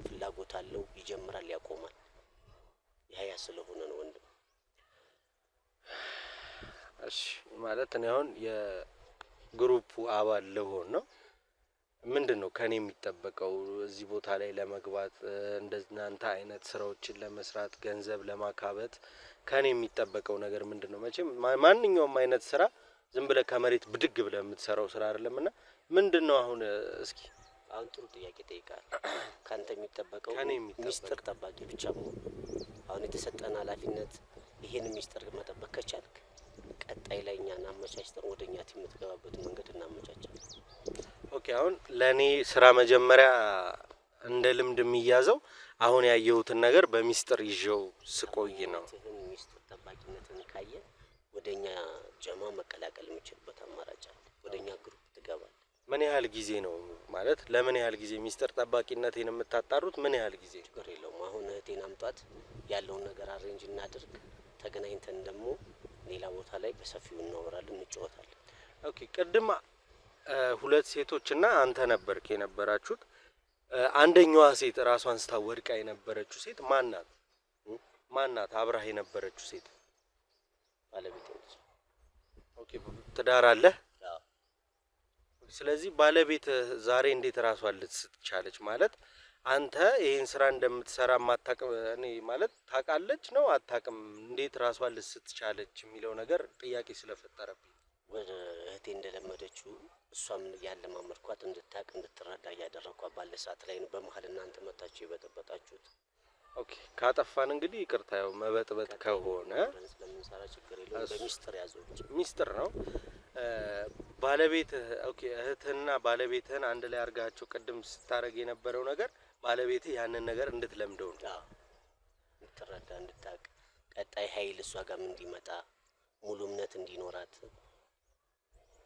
ፍላጎት አለው፣ ይጀምራል፣ ያቆማል። ያ ስለሆነ ነው ወንድም። እሺ ማለት እኔ አሁን የግሩፑ አባል ልሆን ነው። ምንድነው ከኔ የሚጠበቀው እዚህ ቦታ ላይ ለመግባት እንደናንተ አይነት ስራዎችን ለመስራት ገንዘብ ለማካበት ከኔ የሚጠበቀው ነገር ምንድነው? መቼም ማንኛውም አይነት ስራ ዝም ብለህ ከመሬት ብድግ ብለህ የምትሰራው ስራ አይደለምና ምንድነው አሁን እስኪ አሁን ጥሩ ጥያቄ ጠይቃል። ካንተ የሚጠበቀው ሚስጥር ጠባቂ ብቻ ነው። አሁን የተሰጠን ኃላፊነት ይሄን ሚስጥር መጠበቅ ከቻልክ ቀጣይ ላይ እኛን አመቻችተን ወደኛ ቲም የምትገባበት መንገድ እናመቻቻለን። ኦኬ። አሁን ለኔ ስራ መጀመሪያ እንደ ልምድ የሚያዘው አሁን ያየሁትን ነገር በሚስጥር ይዤው ስቆይ ነው። ሚስጥር ጠባቂነትን ካየ ወደኛ ጀማ መቀላቀል የሚችልበት አማራጭ አለ። ወደኛ ግሩፕ ትገባል። ምን ያህል ጊዜ ነው ማለት ለምን ያህል ጊዜ ሚስጥር ጠባቂነቴን የምታጣሩት? ምን ያህል ጊዜ? ችግር የለውም። አሁን እህቴን አምጧት፣ ያለውን ነገር አሬንጅ እናድርግ። ተገናኝተን ደግሞ ሌላ ቦታ ላይ በሰፊው እናወራለን፣ እንጫወታለን። ኦኬ። ቅድም ሁለት ሴቶችና አንተ ነበርክ የነበራችሁት። አንደኛዋ ሴት ራሷን ስታወድቃ የነበረችው ሴት ማናት? ማናት አብራህ የነበረችው ሴት? ባለቤቴ ነች። ኦኬ። ትዳር አለህ? ስለዚህ ባለቤት ዛሬ እንዴት ራሷን ልትስቻለች? ማለት አንተ ይሄን ስራ እንደምትሰራ ማታቅ እኔ ማለት ታውቃለች ነው አታውቅም? እንዴት ራሷን ልትስቻለች የሚለው ነገር ጥያቄ ስለፈጠረብኝ ወደ እህቴ እንደለመደችው እሷም ያለማመድኳት እንድታውቅ እንድትረዳ እያደረኳት ባለ ሰዓት ላይ ነው በመሀል እናንተ መታችሁ የበጠበጣችሁት። ኦኬ። ካጠፋን እንግዲህ ይቅርታ። ያው መበጥበጥ ከሆነ ስለምንሰራ ችግር የለውም። በሚስጥር ያዘው ሚስጥር ነው። ባለቤት ኦኬ። እህትህና ባለቤትህን አንድ ላይ አድርጋችሁ ቅድም ስታደርግ የነበረው ነገር ባለቤትህ ያንን ነገር እንድትለምደው ነው፣ እንድትረዳ እንድታውቅ፣ ቀጣይ ኃይል እሷ ጋርም እንዲመጣ ሙሉ እምነት እንዲኖራት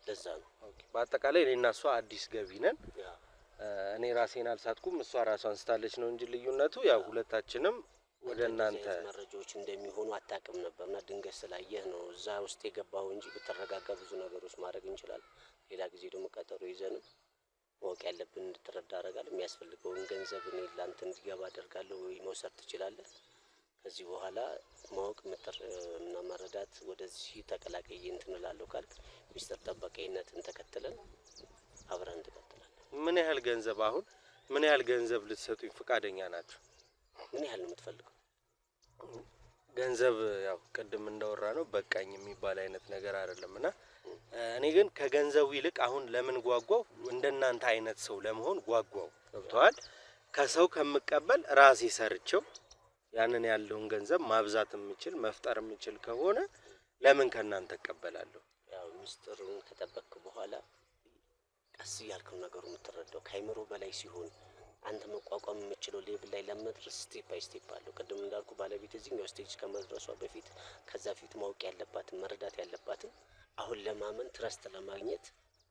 ለዛ ነው። ኦኬ። በአጠቃላይ እኔና እሷ አዲስ ገቢ ነን። እኔ ራሴን አልሳትኩም፣ እሷ ራሷን ስታለች ነው እንጂ ልዩነቱ ያው ሁለታችንም ወደ እናንተ መረጃዎች እንደሚሆኑ አታውቅም ነበርና ድንገት ስላየህ ነው እዛ ውስጥ የገባው እንጂ ብትረጋጋ ብዙ ነገሮች ማድረግ እንችላለን። ሌላ ጊዜ ደግሞ ቀጠሮ ይዘንም ማወቅ ያለብን እንድትረዳ አደርጋለሁ። የሚያስፈልገውን ገንዘብ እኔ ላንተ እንዲገባ አደርጋለሁ ወይ መውሰድ ትችላለህ። ከዚህ በኋላ ማወቅ እና መረዳት ወደዚህ ተቀላቀይ እንትን እላለሁ ካልክ ሚስጥር ጠባቂነትን ተከትለን አብረን እንቀጥላለን። ምን ያህል ገንዘብ አሁን ምን ያህል ገንዘብ ልትሰጡኝ ፈቃደኛ ናችሁ? ምን ያህል ነው የምትፈልገው? ገንዘብ ያው ቅድም እንዳወራ ነው በቃኝ የሚባል አይነት ነገር አይደለምና እኔ ግን ከገንዘቡ ይልቅ አሁን ለምን ጓጓው እንደናንተ አይነት ሰው ለመሆን ጓጓው። ገብቷል? ከሰው ከምቀበል ራሴ ሰርቸው ያንን ያለውን ገንዘብ ማብዛት የምችል መፍጠር የምችል ከሆነ ለምን ከናንተ እቀበላለሁ? ያው ሚስጥሩን ከጠበቅክ በኋላ ቀስ እያልከው ነገሩ የምትረዳው ከአይምሮ በላይ ሲሆን አንተ መቋቋም የምችለው ሌብል ላይ ለመድረስ ስቴፕ ባይ ስቴፕ አለው። ቅድም እንዳልኩ ባለቤት እዚህኛው ስቴጅ ከመድረሷ በፊት ከዛ ፊት ማወቅ ያለባትን መረዳት ያለባትን አሁን ለማመን ትረስት ለማግኘት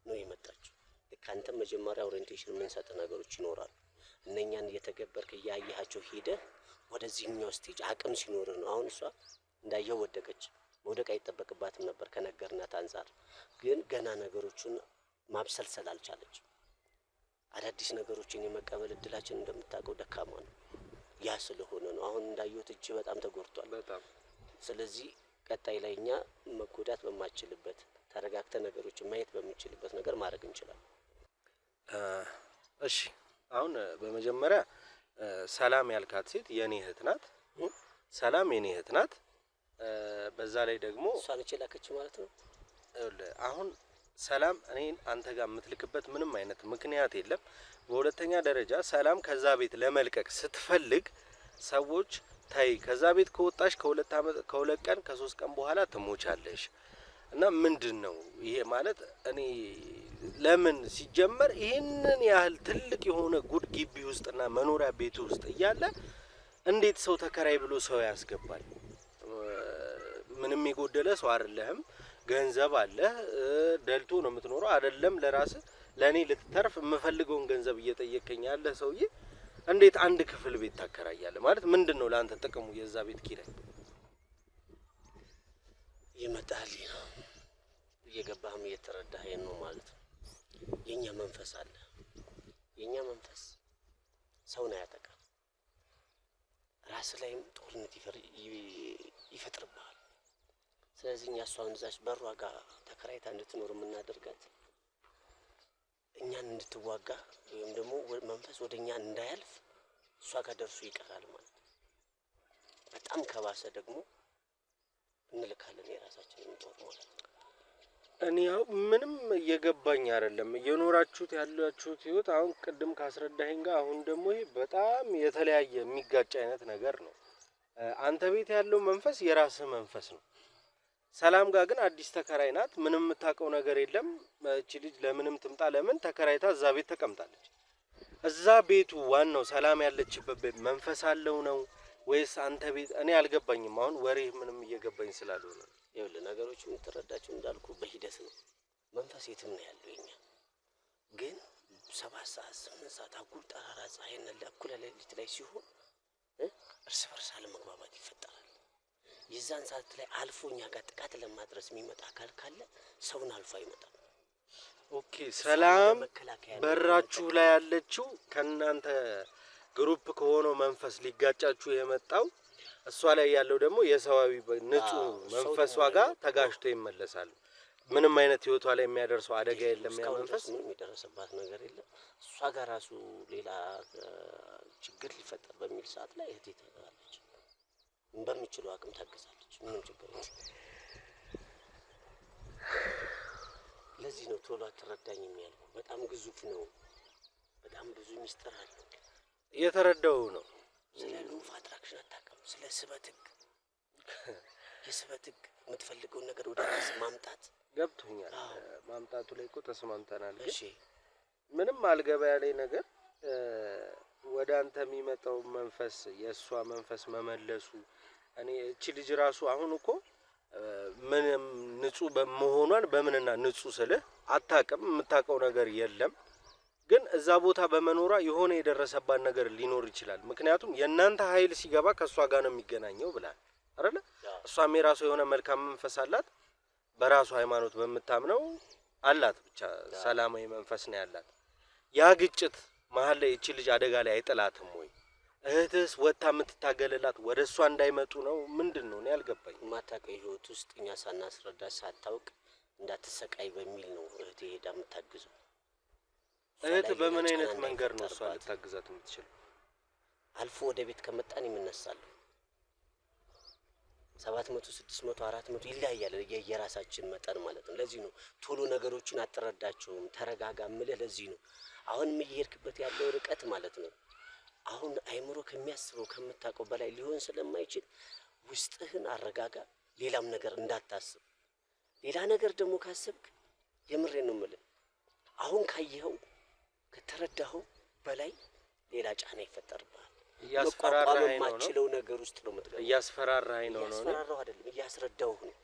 ነው የመጣችው። ልክ አንተም መጀመሪያ ኦሪየንቴሽን የምንሰጥ ነገሮች ይኖራሉ። እነኛን እየተገበርክ እያየሃቸው ሄደህ ወደዚህኛው ስቴጅ አቅም ሲኖር ነው። አሁን እሷ እንዳየው ወደቀች። መውደቅ አይጠበቅባትም ነበር ከነገርናት አንጻር፣ ግን ገና ነገሮቹን ማብሰልሰል አልቻለች። አዳዲስ ነገሮችን የመቀበል እድላችን እንደምታውቀው ደካማ ነው። ያ ስለሆነ ነው አሁን እንዳየሁት እጅ በጣም ተጎድቷል። በጣም ስለዚህ ቀጣይ ላይ እኛ መጎዳት በማችልበት ተረጋግተ ነገሮችን ማየት በሚችልበት ነገር ማድረግ እንችላለን። እሺ አሁን በመጀመሪያ ሰላም ያልካት ሴት የኔ እህት ናት። ሰላም የኔ እህት ናት። በዛ ላይ ደግሞ እሷ ነች የላከች ማለት ነው። አሁን ሰላም እኔን አንተ ጋር የምትልክበት ምንም አይነት ምክንያት የለም። በሁለተኛ ደረጃ ሰላም ከዛ ቤት ለመልቀቅ ስትፈልግ ሰዎች ታይ ከዛ ቤት ከወጣሽ ከሁለት ቀን ከ3 ቀን በኋላ ትሞቻለሽ እና ምንድነው ይሄ ማለት እኔ ለምን ሲጀመር ይሄንን ያህል ትልቅ የሆነ ጉድ ግቢ ውስጥና መኖሪያ ቤት ውስጥ እያለ እንዴት ሰው ተከራይ ብሎ ሰው ያስገባል? ምንም የጎደለ ሰው አይደለህም። ገንዘብ አለ፣ ደልቶ ነው የምትኖረው አይደለም። ለራስ ለኔ ልትተርፍ የምፈልገውን ገንዘብ እየጠየቀኝ ያለ ሰውዬ እንዴት አንድ ክፍል ቤት ታከራያለህ? ማለት ምንድነው ለአንተ ጥቅሙ የዛ ቤት ኪራይ? ይመጣል ነው እየገባህም እየተረዳኸኝ ነው ማለት ነው። የኛ መንፈስ አለ። የኛ መንፈስ ሰውን አያጠቃም። ራስ ላይም ጦርነት ይፈጥርብሃል። ስለዚህ እኛ እሷን እዛች በሯ ጋር ተከራይታ እንድትኖር የምናደርጋት እኛን እንድትዋጋ ወይም ደግሞ መንፈስ ወደ እኛ እንዳያልፍ እሷ ጋር ደርሶ ይቀራል ማለት ነው። በጣም ከባሰ ደግሞ እንልካለን የራሳችንን ጦር ማለት ነው። እኔ ያው ምንም እየገባኝ አይደለም እየኖራችሁት ያላችሁት ህይወት። አሁን ቅድም ካስረዳኸኝ ጋር አሁን ደግሞ ይሄ በጣም የተለያየ የሚጋጭ አይነት ነገር ነው። አንተ ቤት ያለው መንፈስ የራስህ መንፈስ ነው። ሰላም ጋር ግን አዲስ ተከራይ ናት። ምንም የምታውቀው ነገር የለም። እቺ ልጅ ለምንም ትምጣ ለምን ተከራይታ እዛ ቤት ተቀምጣለች። እዛ ቤቱ ዋናው ሰላም ያለችበት ቤት መንፈስ አለው ነው ወይስ አንተ ቤት? እኔ አልገባኝም። አሁን ወሬ ምንም እየገባኝ ስላልሆነ ይኸውልህ ነገሮቹ የምትረዳቸው እንዳልኩ በሂደት ነው። መንፈስ የትም ነው ያለው። የኛ ግን 7 ሰዓት 8 ሰዓት አጉል ጠራራ ፀሐይና ለእኩለ ሌሊት ላይ ሲሆን እርስ በርስ አለመግባባት ይፈጠራል። የዛን ሰዓት ላይ አልፎ እኛ ጋር ጥቃት ለማድረስ የሚመጣ አካል ካለ ሰውን አልፎ አይመጣም። ኦኬ ሰላም በራችሁ ላይ ያለችው ከናንተ ግሩፕ ከሆነው መንፈስ ሊጋጫችሁ የመጣው እሷ ላይ ያለው ደግሞ የሰዋዊ ንጹህ መንፈሷ ጋር ተጋጭቶ ይመለሳል። ምንም አይነት ህይወቷ ላይ የሚያደርሰው አደጋ የለም። ያ መንፈስ ምንም የሚደርስባት ነገር የለም። እሷ ጋር ራሱ ሌላ ችግር ሊፈጠር በሚል ሰዓት ላይ እህቴ ትላለች፣ በሚችለው አቅም ታገዛለች። ምንም ችግር የለም። ለዚህ ነው ቶሎ አትረዳኝም ያልኩ። በጣም ግዙፍ ነው። በጣም ብዙ ሚስጥር አለው። እየተረዳው ነው። ስለ ሎፍ አትራክሽን አታውቅም። ስለ ስበት ህግ የስበት ህግ የምትፈልገውን ነገር ወደ ራስ ማምጣት ገብቶኛል። ማምጣቱ ላይ እኮ ተስማምተናል። ግን እሺ ምንም አልገባ ያለኝ ነገር ወደ አንተ የሚመጣው መንፈስ የእሷ መንፈስ መመለሱ እኔ እቺ ልጅ ራሱ አሁን እኮ ምንም ንጹህ በመሆኗን በምንና ንጹህ ስልህ አታውቅም። የምታውቀው ነገር የለም። ግን እዛ ቦታ በመኖሯ የሆነ የደረሰባት ነገር ሊኖር ይችላል። ምክንያቱም የእናንተ ኃይል ሲገባ ከእሷ ጋር ነው የሚገናኘው ብላል አይደለ? እሷም የራሱ የሆነ መልካም መንፈስ አላት። በራሱ ሃይማኖት በምታምነው አላት። ብቻ ሰላማዊ መንፈስ ነው ያላት። ያ ግጭት መሀል ላይ እቺ ልጅ አደጋ ላይ አይጥላትም ወይ? እህትስ ወጣ የምትታገልላት ወደ እሷ እንዳይመጡ ነው? ምንድነው? እኔ አልገባኝ። የማታውቀው ህይወት ውስጥ እኛ ሳናስረዳ ሳታውቅ እንዳትሰቃይ በሚል ነው እህቴ ሄዳ የምታግዘው። እህት በምን አይነት መንገድ ነው እሷ ልታግዛት የምትችለው? አልፎ ወደ ቤት ከመጣን የምነሳለሁ 700 600 400 ይለያያል የራሳችን መጠን ማለት ነው። ለዚህ ነው ቶሎ ነገሮችን አትረዳቸውም። ተረጋጋ ምልህ ለዚህ ነው። አሁን እየሄድክበት ያለው ርቀት ማለት ነው አሁን አይምሮ ከሚያስበው ከምታውቀው በላይ ሊሆን ስለማይችል ውስጥህን አረጋጋ። ሌላም ነገር እንዳታስብ። ሌላ ነገር ደግሞ ካሰብክ የምሬ ነው የምልህ አሁን ካየኸው ከተረዳኸው በላይ ሌላ ጫና ይፈጠርብሃል። እያስፈራራኸኝ ነው የማትችለው ነገር ውስጥ ነው የምትገባው። እያስፈራራኸኝ ነው። እያስፈራራሁ አይደለም እያስረዳሁህ ነው።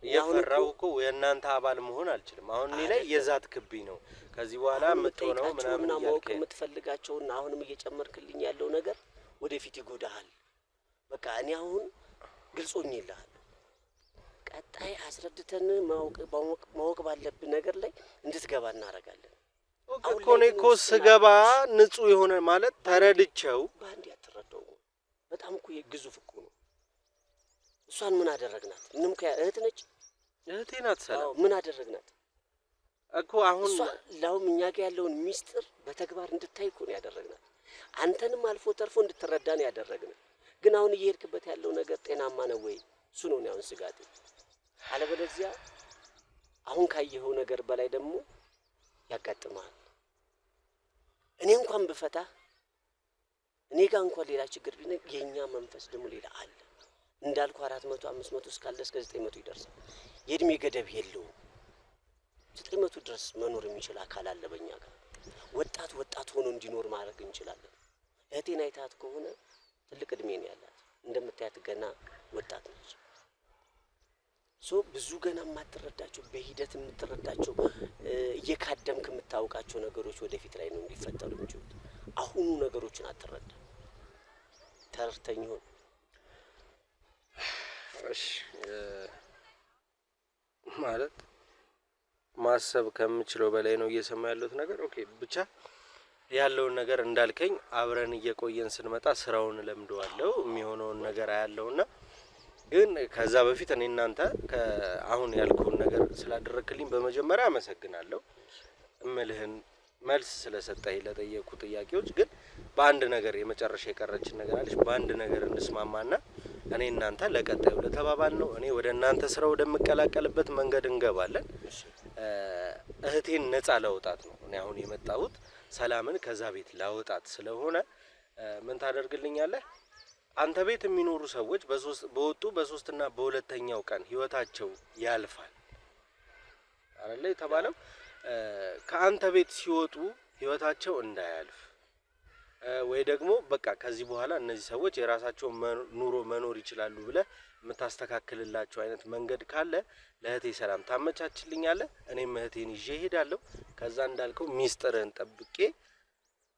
እየፈራሁ እኮ የእናንተ አባል መሆን አልችልም። አሁን እኔ ላይ የዛትክብኝ ነው። ከዚህ በኋላ የምትሆነው ምናምን ማወቅ የምትፈልጋቸውና አሁንም እየጨመርክልኝ ያለው ነገር ወደፊት ይጎዳሃል። በቃ እኔ አሁን ግልጽ ሆኜልሃለሁ። ቀጣይ አስረድተን ማወቅ ባለብህ ነገር ላይ እንድትገባ እናደርጋለን። እኮ እኔ እኮ ስገባ ንጹህ የሆነ ማለት ተረድቼው በአንድ ያትረዳው በጣም እኮ ግዙፍ እኮ ነው። እሷን ምን አደረግናት? ምንም እህት ነች። እህቴ ናት። ሰላም ምን አደረግናት እኮ አሁን ላውም እኛ ጋር ያለውን ሚስጥር በተግባር እንድታይ እኮ ነው ያደረግናት። አንተንም አልፎ ተርፎ እንድትረዳ ነው ያደረግናት። ግን አሁን እየሄድክበት ያለው ነገር ጤናማ ነው ወይ? እሱ ነው አሁን ስጋቴ። አለበለዚያ አሁን ካየኸው ነገር በላይ ደግሞ ያጋጥማል። እኔ እንኳን ብፈታ እኔ ጋር እንኳን ሌላ ችግር ቢኖር የኛ መንፈስ ደግሞ ሌላ አለ። እንዳልኩ 400 500 እስካለ እስከ 900 ይደርሳል። የእድሜ ገደብ የለውም። 900 ድረስ መኖር የሚችል አካል አለ በእኛ ጋር። ወጣት ሆኖ እንዲኖር ማድረግ እንችላለን። እህቴን አይታት ከሆነ ትልቅ እድሜ ነው ያላት። እንደምታያት ገና ወጣት ነች። ብዙ ገና የማትረዳቸው በሂደት የምትረዳቸው እየካደምክ የምታውቃቸው ነገሮች ወደፊት ላይ ነው እንዲፈጠሩ የሚችሉት። አሁኑ ነገሮችን አትረዳ። ተረድተኝ ሆን እሺ ማለት ማሰብ ከምችለው በላይ ነው እየሰማ ያለሁት ነገር። ኦኬ ብቻ ያለውን ነገር እንዳልከኝ አብረን እየቆየን ስንመጣ ስራውን ለምደዋለሁ። የሚሆነውን ነገር አያለውና ግን ከዛ በፊት እኔ እናንተ አሁን ያልኩን ነገር ስላደረክልኝ በመጀመሪያ አመሰግናለሁ። እምልህን መልስ ስለሰጠኝ ለጠየቁ ጥያቄዎች ግን በአንድ ነገር የመጨረሻ የቀረችን ነገር አለች። በአንድ ነገር እንስማማና እኔ እናንተ ለቀጣዩ ለተባባል ነው እኔ ወደ እናንተ ስራ ወደምቀላቀልበት መንገድ እንገባለን። እህቴን ነፃ ላውጣት ነው እኔ አሁን የመጣሁት። ሰላምን ከዛ ቤት ላውጣት ስለሆነ ምን ታደርግልኛለህ? አንተ ቤት የሚኖሩ ሰዎች በወጡ በሶስትና በሁለተኛው ቀን ህይወታቸው ያልፋል አይደል የተባለው። ከአንተ ቤት ሲወጡ ህይወታቸው እንዳያልፍ ወይ ደግሞ በቃ ከዚህ በኋላ እነዚህ ሰዎች የራሳቸውን ኑሮ መኖር ይችላሉ ብለህ የምታስተካክልላቸው አይነት መንገድ ካለ ለእህቴ ሰላም ታመቻችልኛለህ። እኔም እህቴን ይዤ እሄዳለሁ። ከዛ እንዳልከው ሚስጥርህን ጠብቄ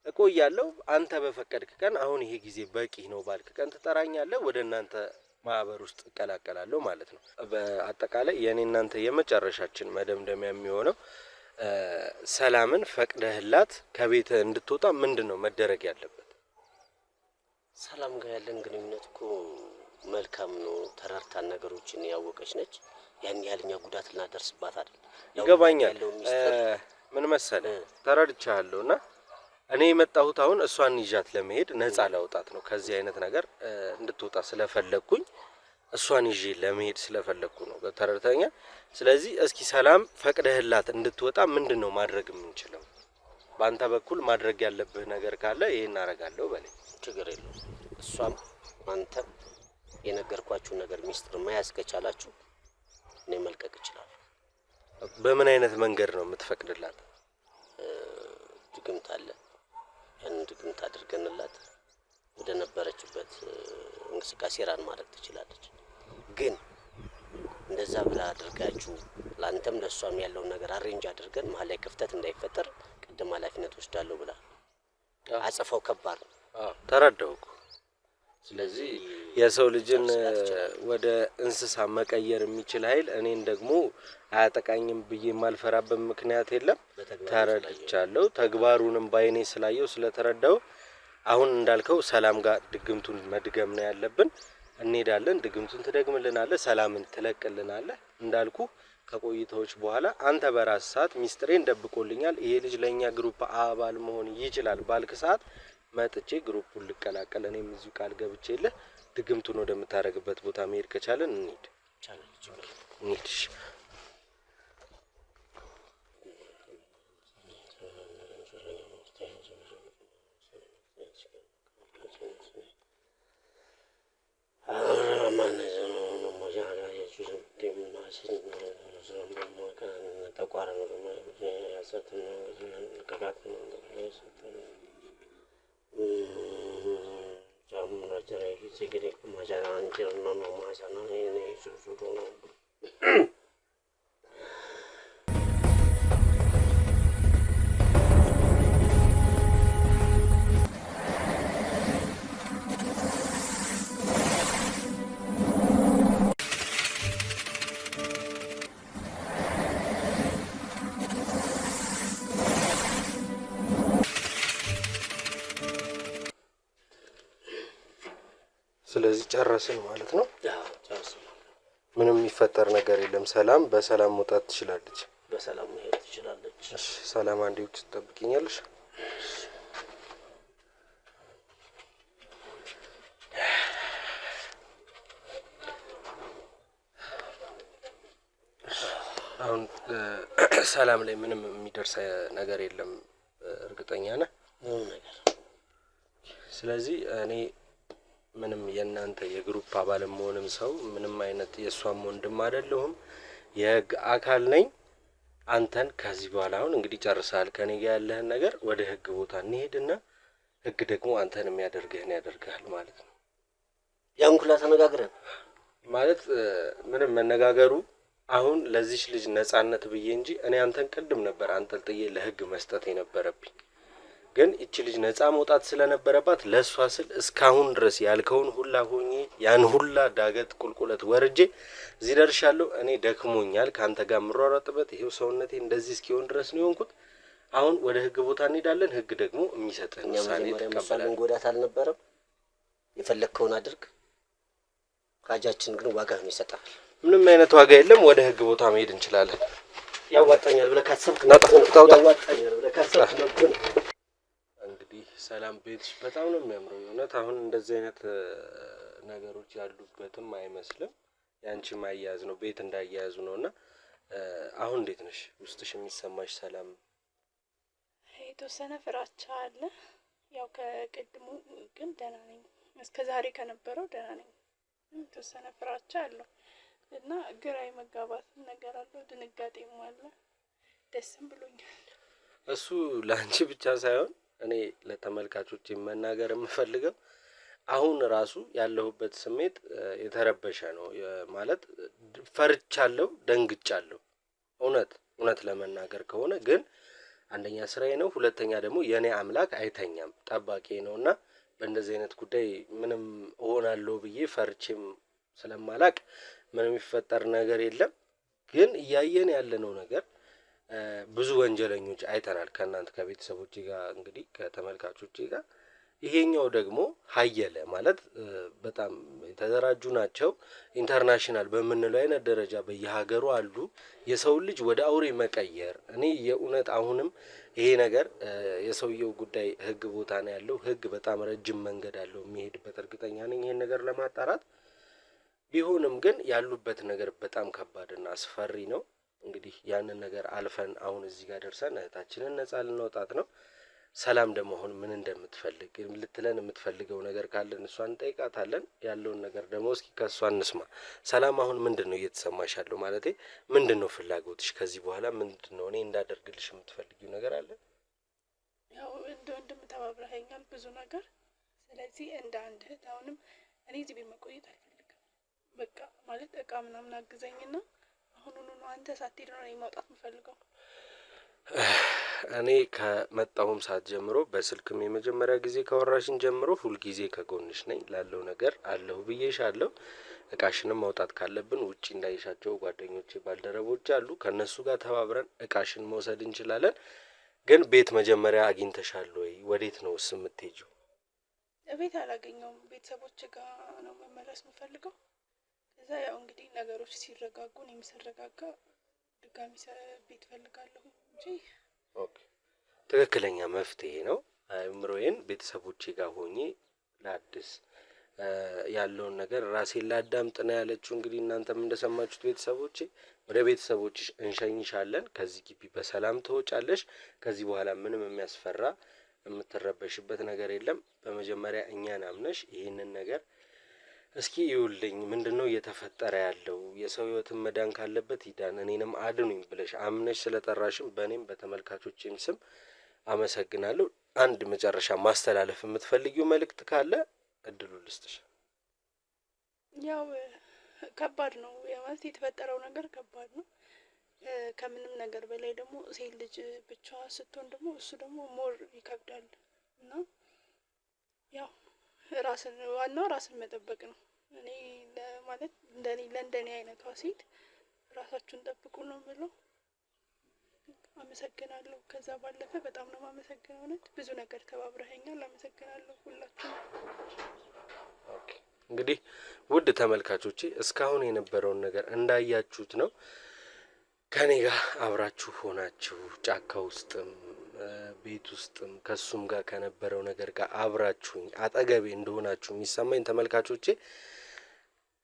እቆያለሁ። አንተ በፈቀድክ ቀን አሁን ይሄ ጊዜ በቂ ነው ባልክ ቀን ትጠራኛለህ። ወደ እናንተ ማህበር ውስጥ እቀላቀላለሁ ማለት ነው። በአጠቃላይ የኔ እናንተ የመጨረሻችን መደምደሚያ የሚሆነው ሰላምን ፈቅደህላት ከቤት እንድትወጣ ምንድነው መደረግ ያለበት? ሰላም ጋር ያለን ግንኙነት እኮ መልካም ነው። ተራርታን ነገሮችን ያወቀች ነች። ያን ያህልኛ ጉዳት ልናደርስባት አይደል? ይገባኛል። ምን መሰለህ ተረድቻለሁና እኔ የመጣሁት አሁን እሷን ይዣት ለመሄድ ነፃ ላውጣት ነው። ከዚህ አይነት ነገር እንድትወጣ ስለፈለኩኝ እሷን ይዤ ለመሄድ ስለፈለኩ ነው። ተረድተኛ። ስለዚህ እስኪ ሰላም ፈቅደህላት እንድትወጣ ምንድነው ማድረግ የምንችለው? በአንተ በኩል ማድረግ ያለብህ ነገር ካለ ይሄን አደርጋለሁ በለኝ። ችግር የለውም። እሷም አንተም የነገርኳችሁን ነገር ሚስጥር መያዝ ከቻላችሁ እኔ መልቀቅ እችላለሁ። በምን አይነት መንገድ ነው የምትፈቅድላት? ድግምት አለ። ያን ድግምት አድርገንላት ወደ ነበረችበት እንቅስቃሴ ራን ማድረግ ትችላለች። ግን እንደዛ ብላ አድርጋችሁ ላንተም ለሷም ያለውን ነገር አሬንጅ አድርገን መሀል ላይ ክፍተት እንዳይፈጠር ቅድም ኃላፊነት ወስዳለሁ ብላ አጽፈው ከባድ ነው። ተረዳሁ እኮ። ስለዚህ የሰው ልጅን ወደ እንስሳ መቀየር የሚችል ኃይል እኔን ደግሞ አያጠቃኝም ብዬ የማልፈራበት ምክንያት የለም። ተረድቻለሁ። ተግባሩንም ባይኔ ስላየው ስለተረዳው አሁን እንዳልከው ሰላም ጋር ድግምቱን መድገም ነው ያለብን። እንሄዳለን። ድግምቱን ትደግምልናለህ፣ ሰላምን ትለቅልናለህ። እንዳልኩ ከቆይታዎች በኋላ አንተ በራስ ሰዓት ሚስጥሬን ደብቆልኛል፣ ይሄ ልጅ ለኛ ግሩፕ አባል መሆን ይችላል ባልክ ሰዓት መጥቼ ግሩፑን ልቀላቀል እኔም እዚሁ ቃል ገብቼልህ ድግምቱን ወደምታረግበት ቦታ መሄድ ከቻለን እንሂድ። እንሂድ። Sigiri majana anjir no majana ini susu no. ስለዚህ ጨረስን ማለት ነው። ጨረስን። ምንም የሚፈጠር ነገር የለም። ሰላም በሰላም መውጣት ትችላለች። በሰላም መሄድ ትችላለች። እሺ ሰላም አንዴ ውጭ ትጠብቂኛለሽ? አሁን ሰላም ላይ ምንም የሚደርስ ነገር የለም እርግጠኛ ነህ? ምንም ነገር። ስለዚህ እኔ ምንም የእናንተ የግሩፕ አባልም መሆንም ሰው ምንም አይነት የእሷም ወንድም አይደለሁም፣ የህግ አካል ነኝ። አንተን ከዚህ በኋላ አሁን እንግዲህ ጨርሰሃል። ከኔ ጋር ያለህን ነገር ወደ ህግ ቦታ እንሄድና ህግ ደግሞ አንተን የሚያደርግህን ያደርግሃል ማለት ነው። ያን ሁላ ተነጋግረን ማለት ምንም መነጋገሩ አሁን ለዚች ልጅ ነጻነት ብዬ እንጂ እኔ አንተን ቅድም ነበር አንጠልጥዬ ለህግ መስጠት የነበረብኝ። ግን እቺ ልጅ ነጻ መውጣት ስለነበረባት ለሷ ስል እስካሁን ድረስ ያልከውን ሁላ ሆኜ ያን ሁላ ዳገት ቁልቁለት ወርጄ እዚህ ደርሻለሁ። እኔ ደክሞኛል ካንተ ጋር ምሯሯጥበት ይሄው ሰውነቴ እንደዚህ እስኪሆን ድረስ ነው የሆንኩት። አሁን ወደ ህግ ቦታ እንሄዳለን። ህግ ደግሞ የሚሰጥህን ውሳኔ ተቀበላለን። ጎዳት አልነበረም። የፈለግከውን አድርግ። ካጃችን ግን ዋጋ ነው ይሰጣል። ምንም አይነት ዋጋ የለም። ወደ ህግ ቦታ መሄድ እንችላለን። ያዋጣኛል ብለህ ካሰብክ ያዋጣኛል ብለህ ካሰብክ እንግዲህ ሰላም ቤትሽ በጣም ነው የሚያምረው። እውነት አሁን እንደዚህ አይነት ነገሮች ያሉበትም አይመስልም። ያንቺ ማያያዝ ነው ቤት እንዳያያዙ ነውና አሁን እንዴት ነሽ? ውስጥሽ የሚሰማሽ ሰላም? የተወሰነ ፍራቻ አለ። ያው ከቅድሙ ግን ደህና ነኝ። እስከ ዛሬ ከነበረው ደህና ነኝ። የተወሰነ ፍራቻ አለው እና ግራ የመጋባት ነገር አለው፣ ድንጋጤም አለ። ደስም ብሎኛል። እሱ ለአንቺ ብቻ ሳይሆን እኔ ለተመልካቾች መናገር የምፈልገው አሁን ራሱ ያለሁበት ስሜት የተረበሸ ነው። ማለት ፈርቻለሁ፣ ደንግጫለሁ። እውነት ለመናገር ከሆነ ግን አንደኛ ስራዬ ነው፣ ሁለተኛ ደግሞ የኔ አምላክ አይተኛም፣ ጠባቂ ነውና በእንደዚህ አይነት ጉዳይ ምንም እሆናለሁ ብዬ ፈርቼም ስለማላቅ ምንም የሚፈጠር ነገር የለም። ግን እያየን ያለነው ነገር ብዙ ወንጀለኞች አይተናል ከእናንተ ከቤተሰቦቼ ጋር እንግዲህ ከተመልካቾቼ ጋር። ይሄኛው ደግሞ ሀየለ ማለት በጣም የተደራጁ ናቸው። ኢንተርናሽናል በምንለው አይነት ደረጃ በየሀገሩ አሉ። የሰው ልጅ ወደ አውሬ መቀየር እኔ የእውነት አሁንም ይሄ ነገር የሰውየው ጉዳይ ህግ ቦታ ነው ያለው። ህግ በጣም ረጅም መንገድ አለው የሚሄድበት፣ እርግጠኛ ነኝ ይሄን ነገር ለማጣራት። ቢሆንም ግን ያሉበት ነገር በጣም ከባድና አስፈሪ ነው። እንግዲህ ያንን ነገር አልፈን አሁን እዚህ ጋር ደርሰን እህታችንን ነጻ ልናውጣት ነው። ሰላም ደግሞ አሁን ምን እንደምትፈልግ ልትለን የምትፈልገው ነገር ካለን እሷን እንጠይቃታለን። ያለውን ነገር ደግሞ እስኪ ከእሷ እንስማ። ሰላም አሁን ምንድን ነው እየተሰማሽ ያለው? ማለቴ ምንድን ነው ፍላጎትሽ? ከዚህ በኋላ ምንድን ነው እኔ እንዳደርግልሽ የምትፈልጊው ነገር አለ? ያው እንደ ወንድም ተባብረኸኛል ብዙ ነገር። ስለዚህ እንደ አንድ እህት አሁንም እኔ እዚህ ቤት መቆየት አልፈልግም። በቃ ማለት እቃ ምናምን አግዘኝና አሁኑኑ ነው አንተ ሳትሄድ ነው እኔ መውጣት የምፈልገው። እኔ ከመጣሁም ሰዓት ጀምሮ በስልክም የመጀመሪያ ጊዜ ካወራሽን ጀምሮ ሁልጊዜ ከጎንሽ ነኝ። ላለው ነገር አለሁ ብዬሻለሁ። እቃሽንም ማውጣት ካለብን ውጪ እንዳይሻቸው ጓደኞቼ ባልደረቦች አሉ። ከነሱ ጋር ተባብረን እቃሽን መውሰድ እንችላለን። ግን ቤት መጀመሪያ አግኝተሻል ወይ? ወዴት ነው እስ የምትሄጂው? ቤት አላገኘውም። ቤተሰቦች ጋር ነው መመለስ የምፈልገው። ከዛ ያው እንግዲህ ነገሮች ሲረጋጉ እኔም ስረጋጋ ድጋሚ ቤት ፈልጋለሁ እንጂ። ኦኬ ትክክለኛ መፍትሄ ነው። አእምሮዬን ቤተሰቦቼ ጋር ሆኜ ላድስ ያለውን ነገር ራሴን ላዳምጥ ነው ያለችው። እንግዲህ እናንተም እንደሰማችሁት ቤተሰቦቼ ወደ ቤተሰቦችሽ እንሸኝሻለን። ከዚህ ግቢ በሰላም ትወጫለሽ። ከዚህ በኋላ ምንም የሚያስፈራ የምትረበሽበት ነገር የለም። በመጀመሪያ እኛን አምነሽ ይህንን ነገር እስኪ ይውልኝ ምንድነው እየተፈጠረ ያለው? የሰው ህይወትን መዳን ካለበት ይዳን፣ እኔንም አድኑኝ ብለሽ አምነሽ ስለጠራሽም በእኔም በተመልካቾቼም ስም አመሰግናለሁ። አንድ መጨረሻ ማስተላለፍ የምትፈልጊው መልእክት ካለ እድሉ ልስጥሽ። ያው ከባድ ነው ማለት የተፈጠረው ነገር ከባድ ነው። ከምንም ነገር በላይ ደግሞ ሴት ልጅ ብቻዋ ስትሆን ደግሞ እሱ ደግሞ ሞር ይከብዳል እና ያው ዋናው ራስን መጠበቅ ነው። እኔ ማለት ለእንደኔ አይነቷ ሴት ራሳችሁን ጠብቁ ነው የምለው። አመሰግናለሁ። ከዛ ባለፈ በጣም ነው የማመሰግነው። እውነት ብዙ ነገር ተባብረኸኛል። አመሰግናለሁ ሁላችሁም። እንግዲህ ውድ ተመልካቾቼ እስካሁን የነበረውን ነገር እንዳያችሁት ነው። ከኔ ጋር አብራችሁ ሆናችሁ ጫካ ውስጥም ቤት ውስጥም ከሱም ጋር ከነበረው ነገር ጋር አብራችሁኝ አጠገቤ እንደሆናችሁ የሚሰማኝ ተመልካቾቼ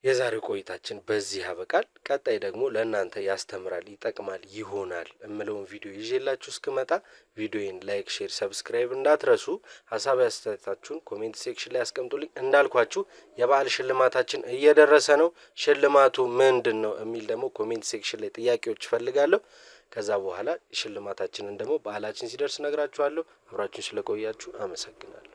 የዛሬው ቆይታችን በዚህ ያበቃል። ቀጣይ ደግሞ ለእናንተ ያስተምራል፣ ይጠቅማል፣ ይሆናል እምለውን ቪዲዮ ይዤላችሁ እስክመጣ ቪዲዮን ላይክ፣ ሼር፣ ሰብስክራይብ እንዳትረሱ። ሀሳብ ያስተያየታችሁን ኮሜንት ሴክሽን ላይ አስቀምጡልኝ። እንዳልኳችሁ የበዓል ሽልማታችን እየደረሰ ነው። ሽልማቱ ምንድን ነው የሚል ደግሞ ኮሜንት ሴክሽን ላይ ጥያቄዎች እፈልጋለሁ። ከዛ በኋላ ሽልማታችንን ደግሞ በዓላችን ሲደርስ ነግራችኋለሁ። አብራችሁን ስለቆያችሁ አመሰግናለሁ።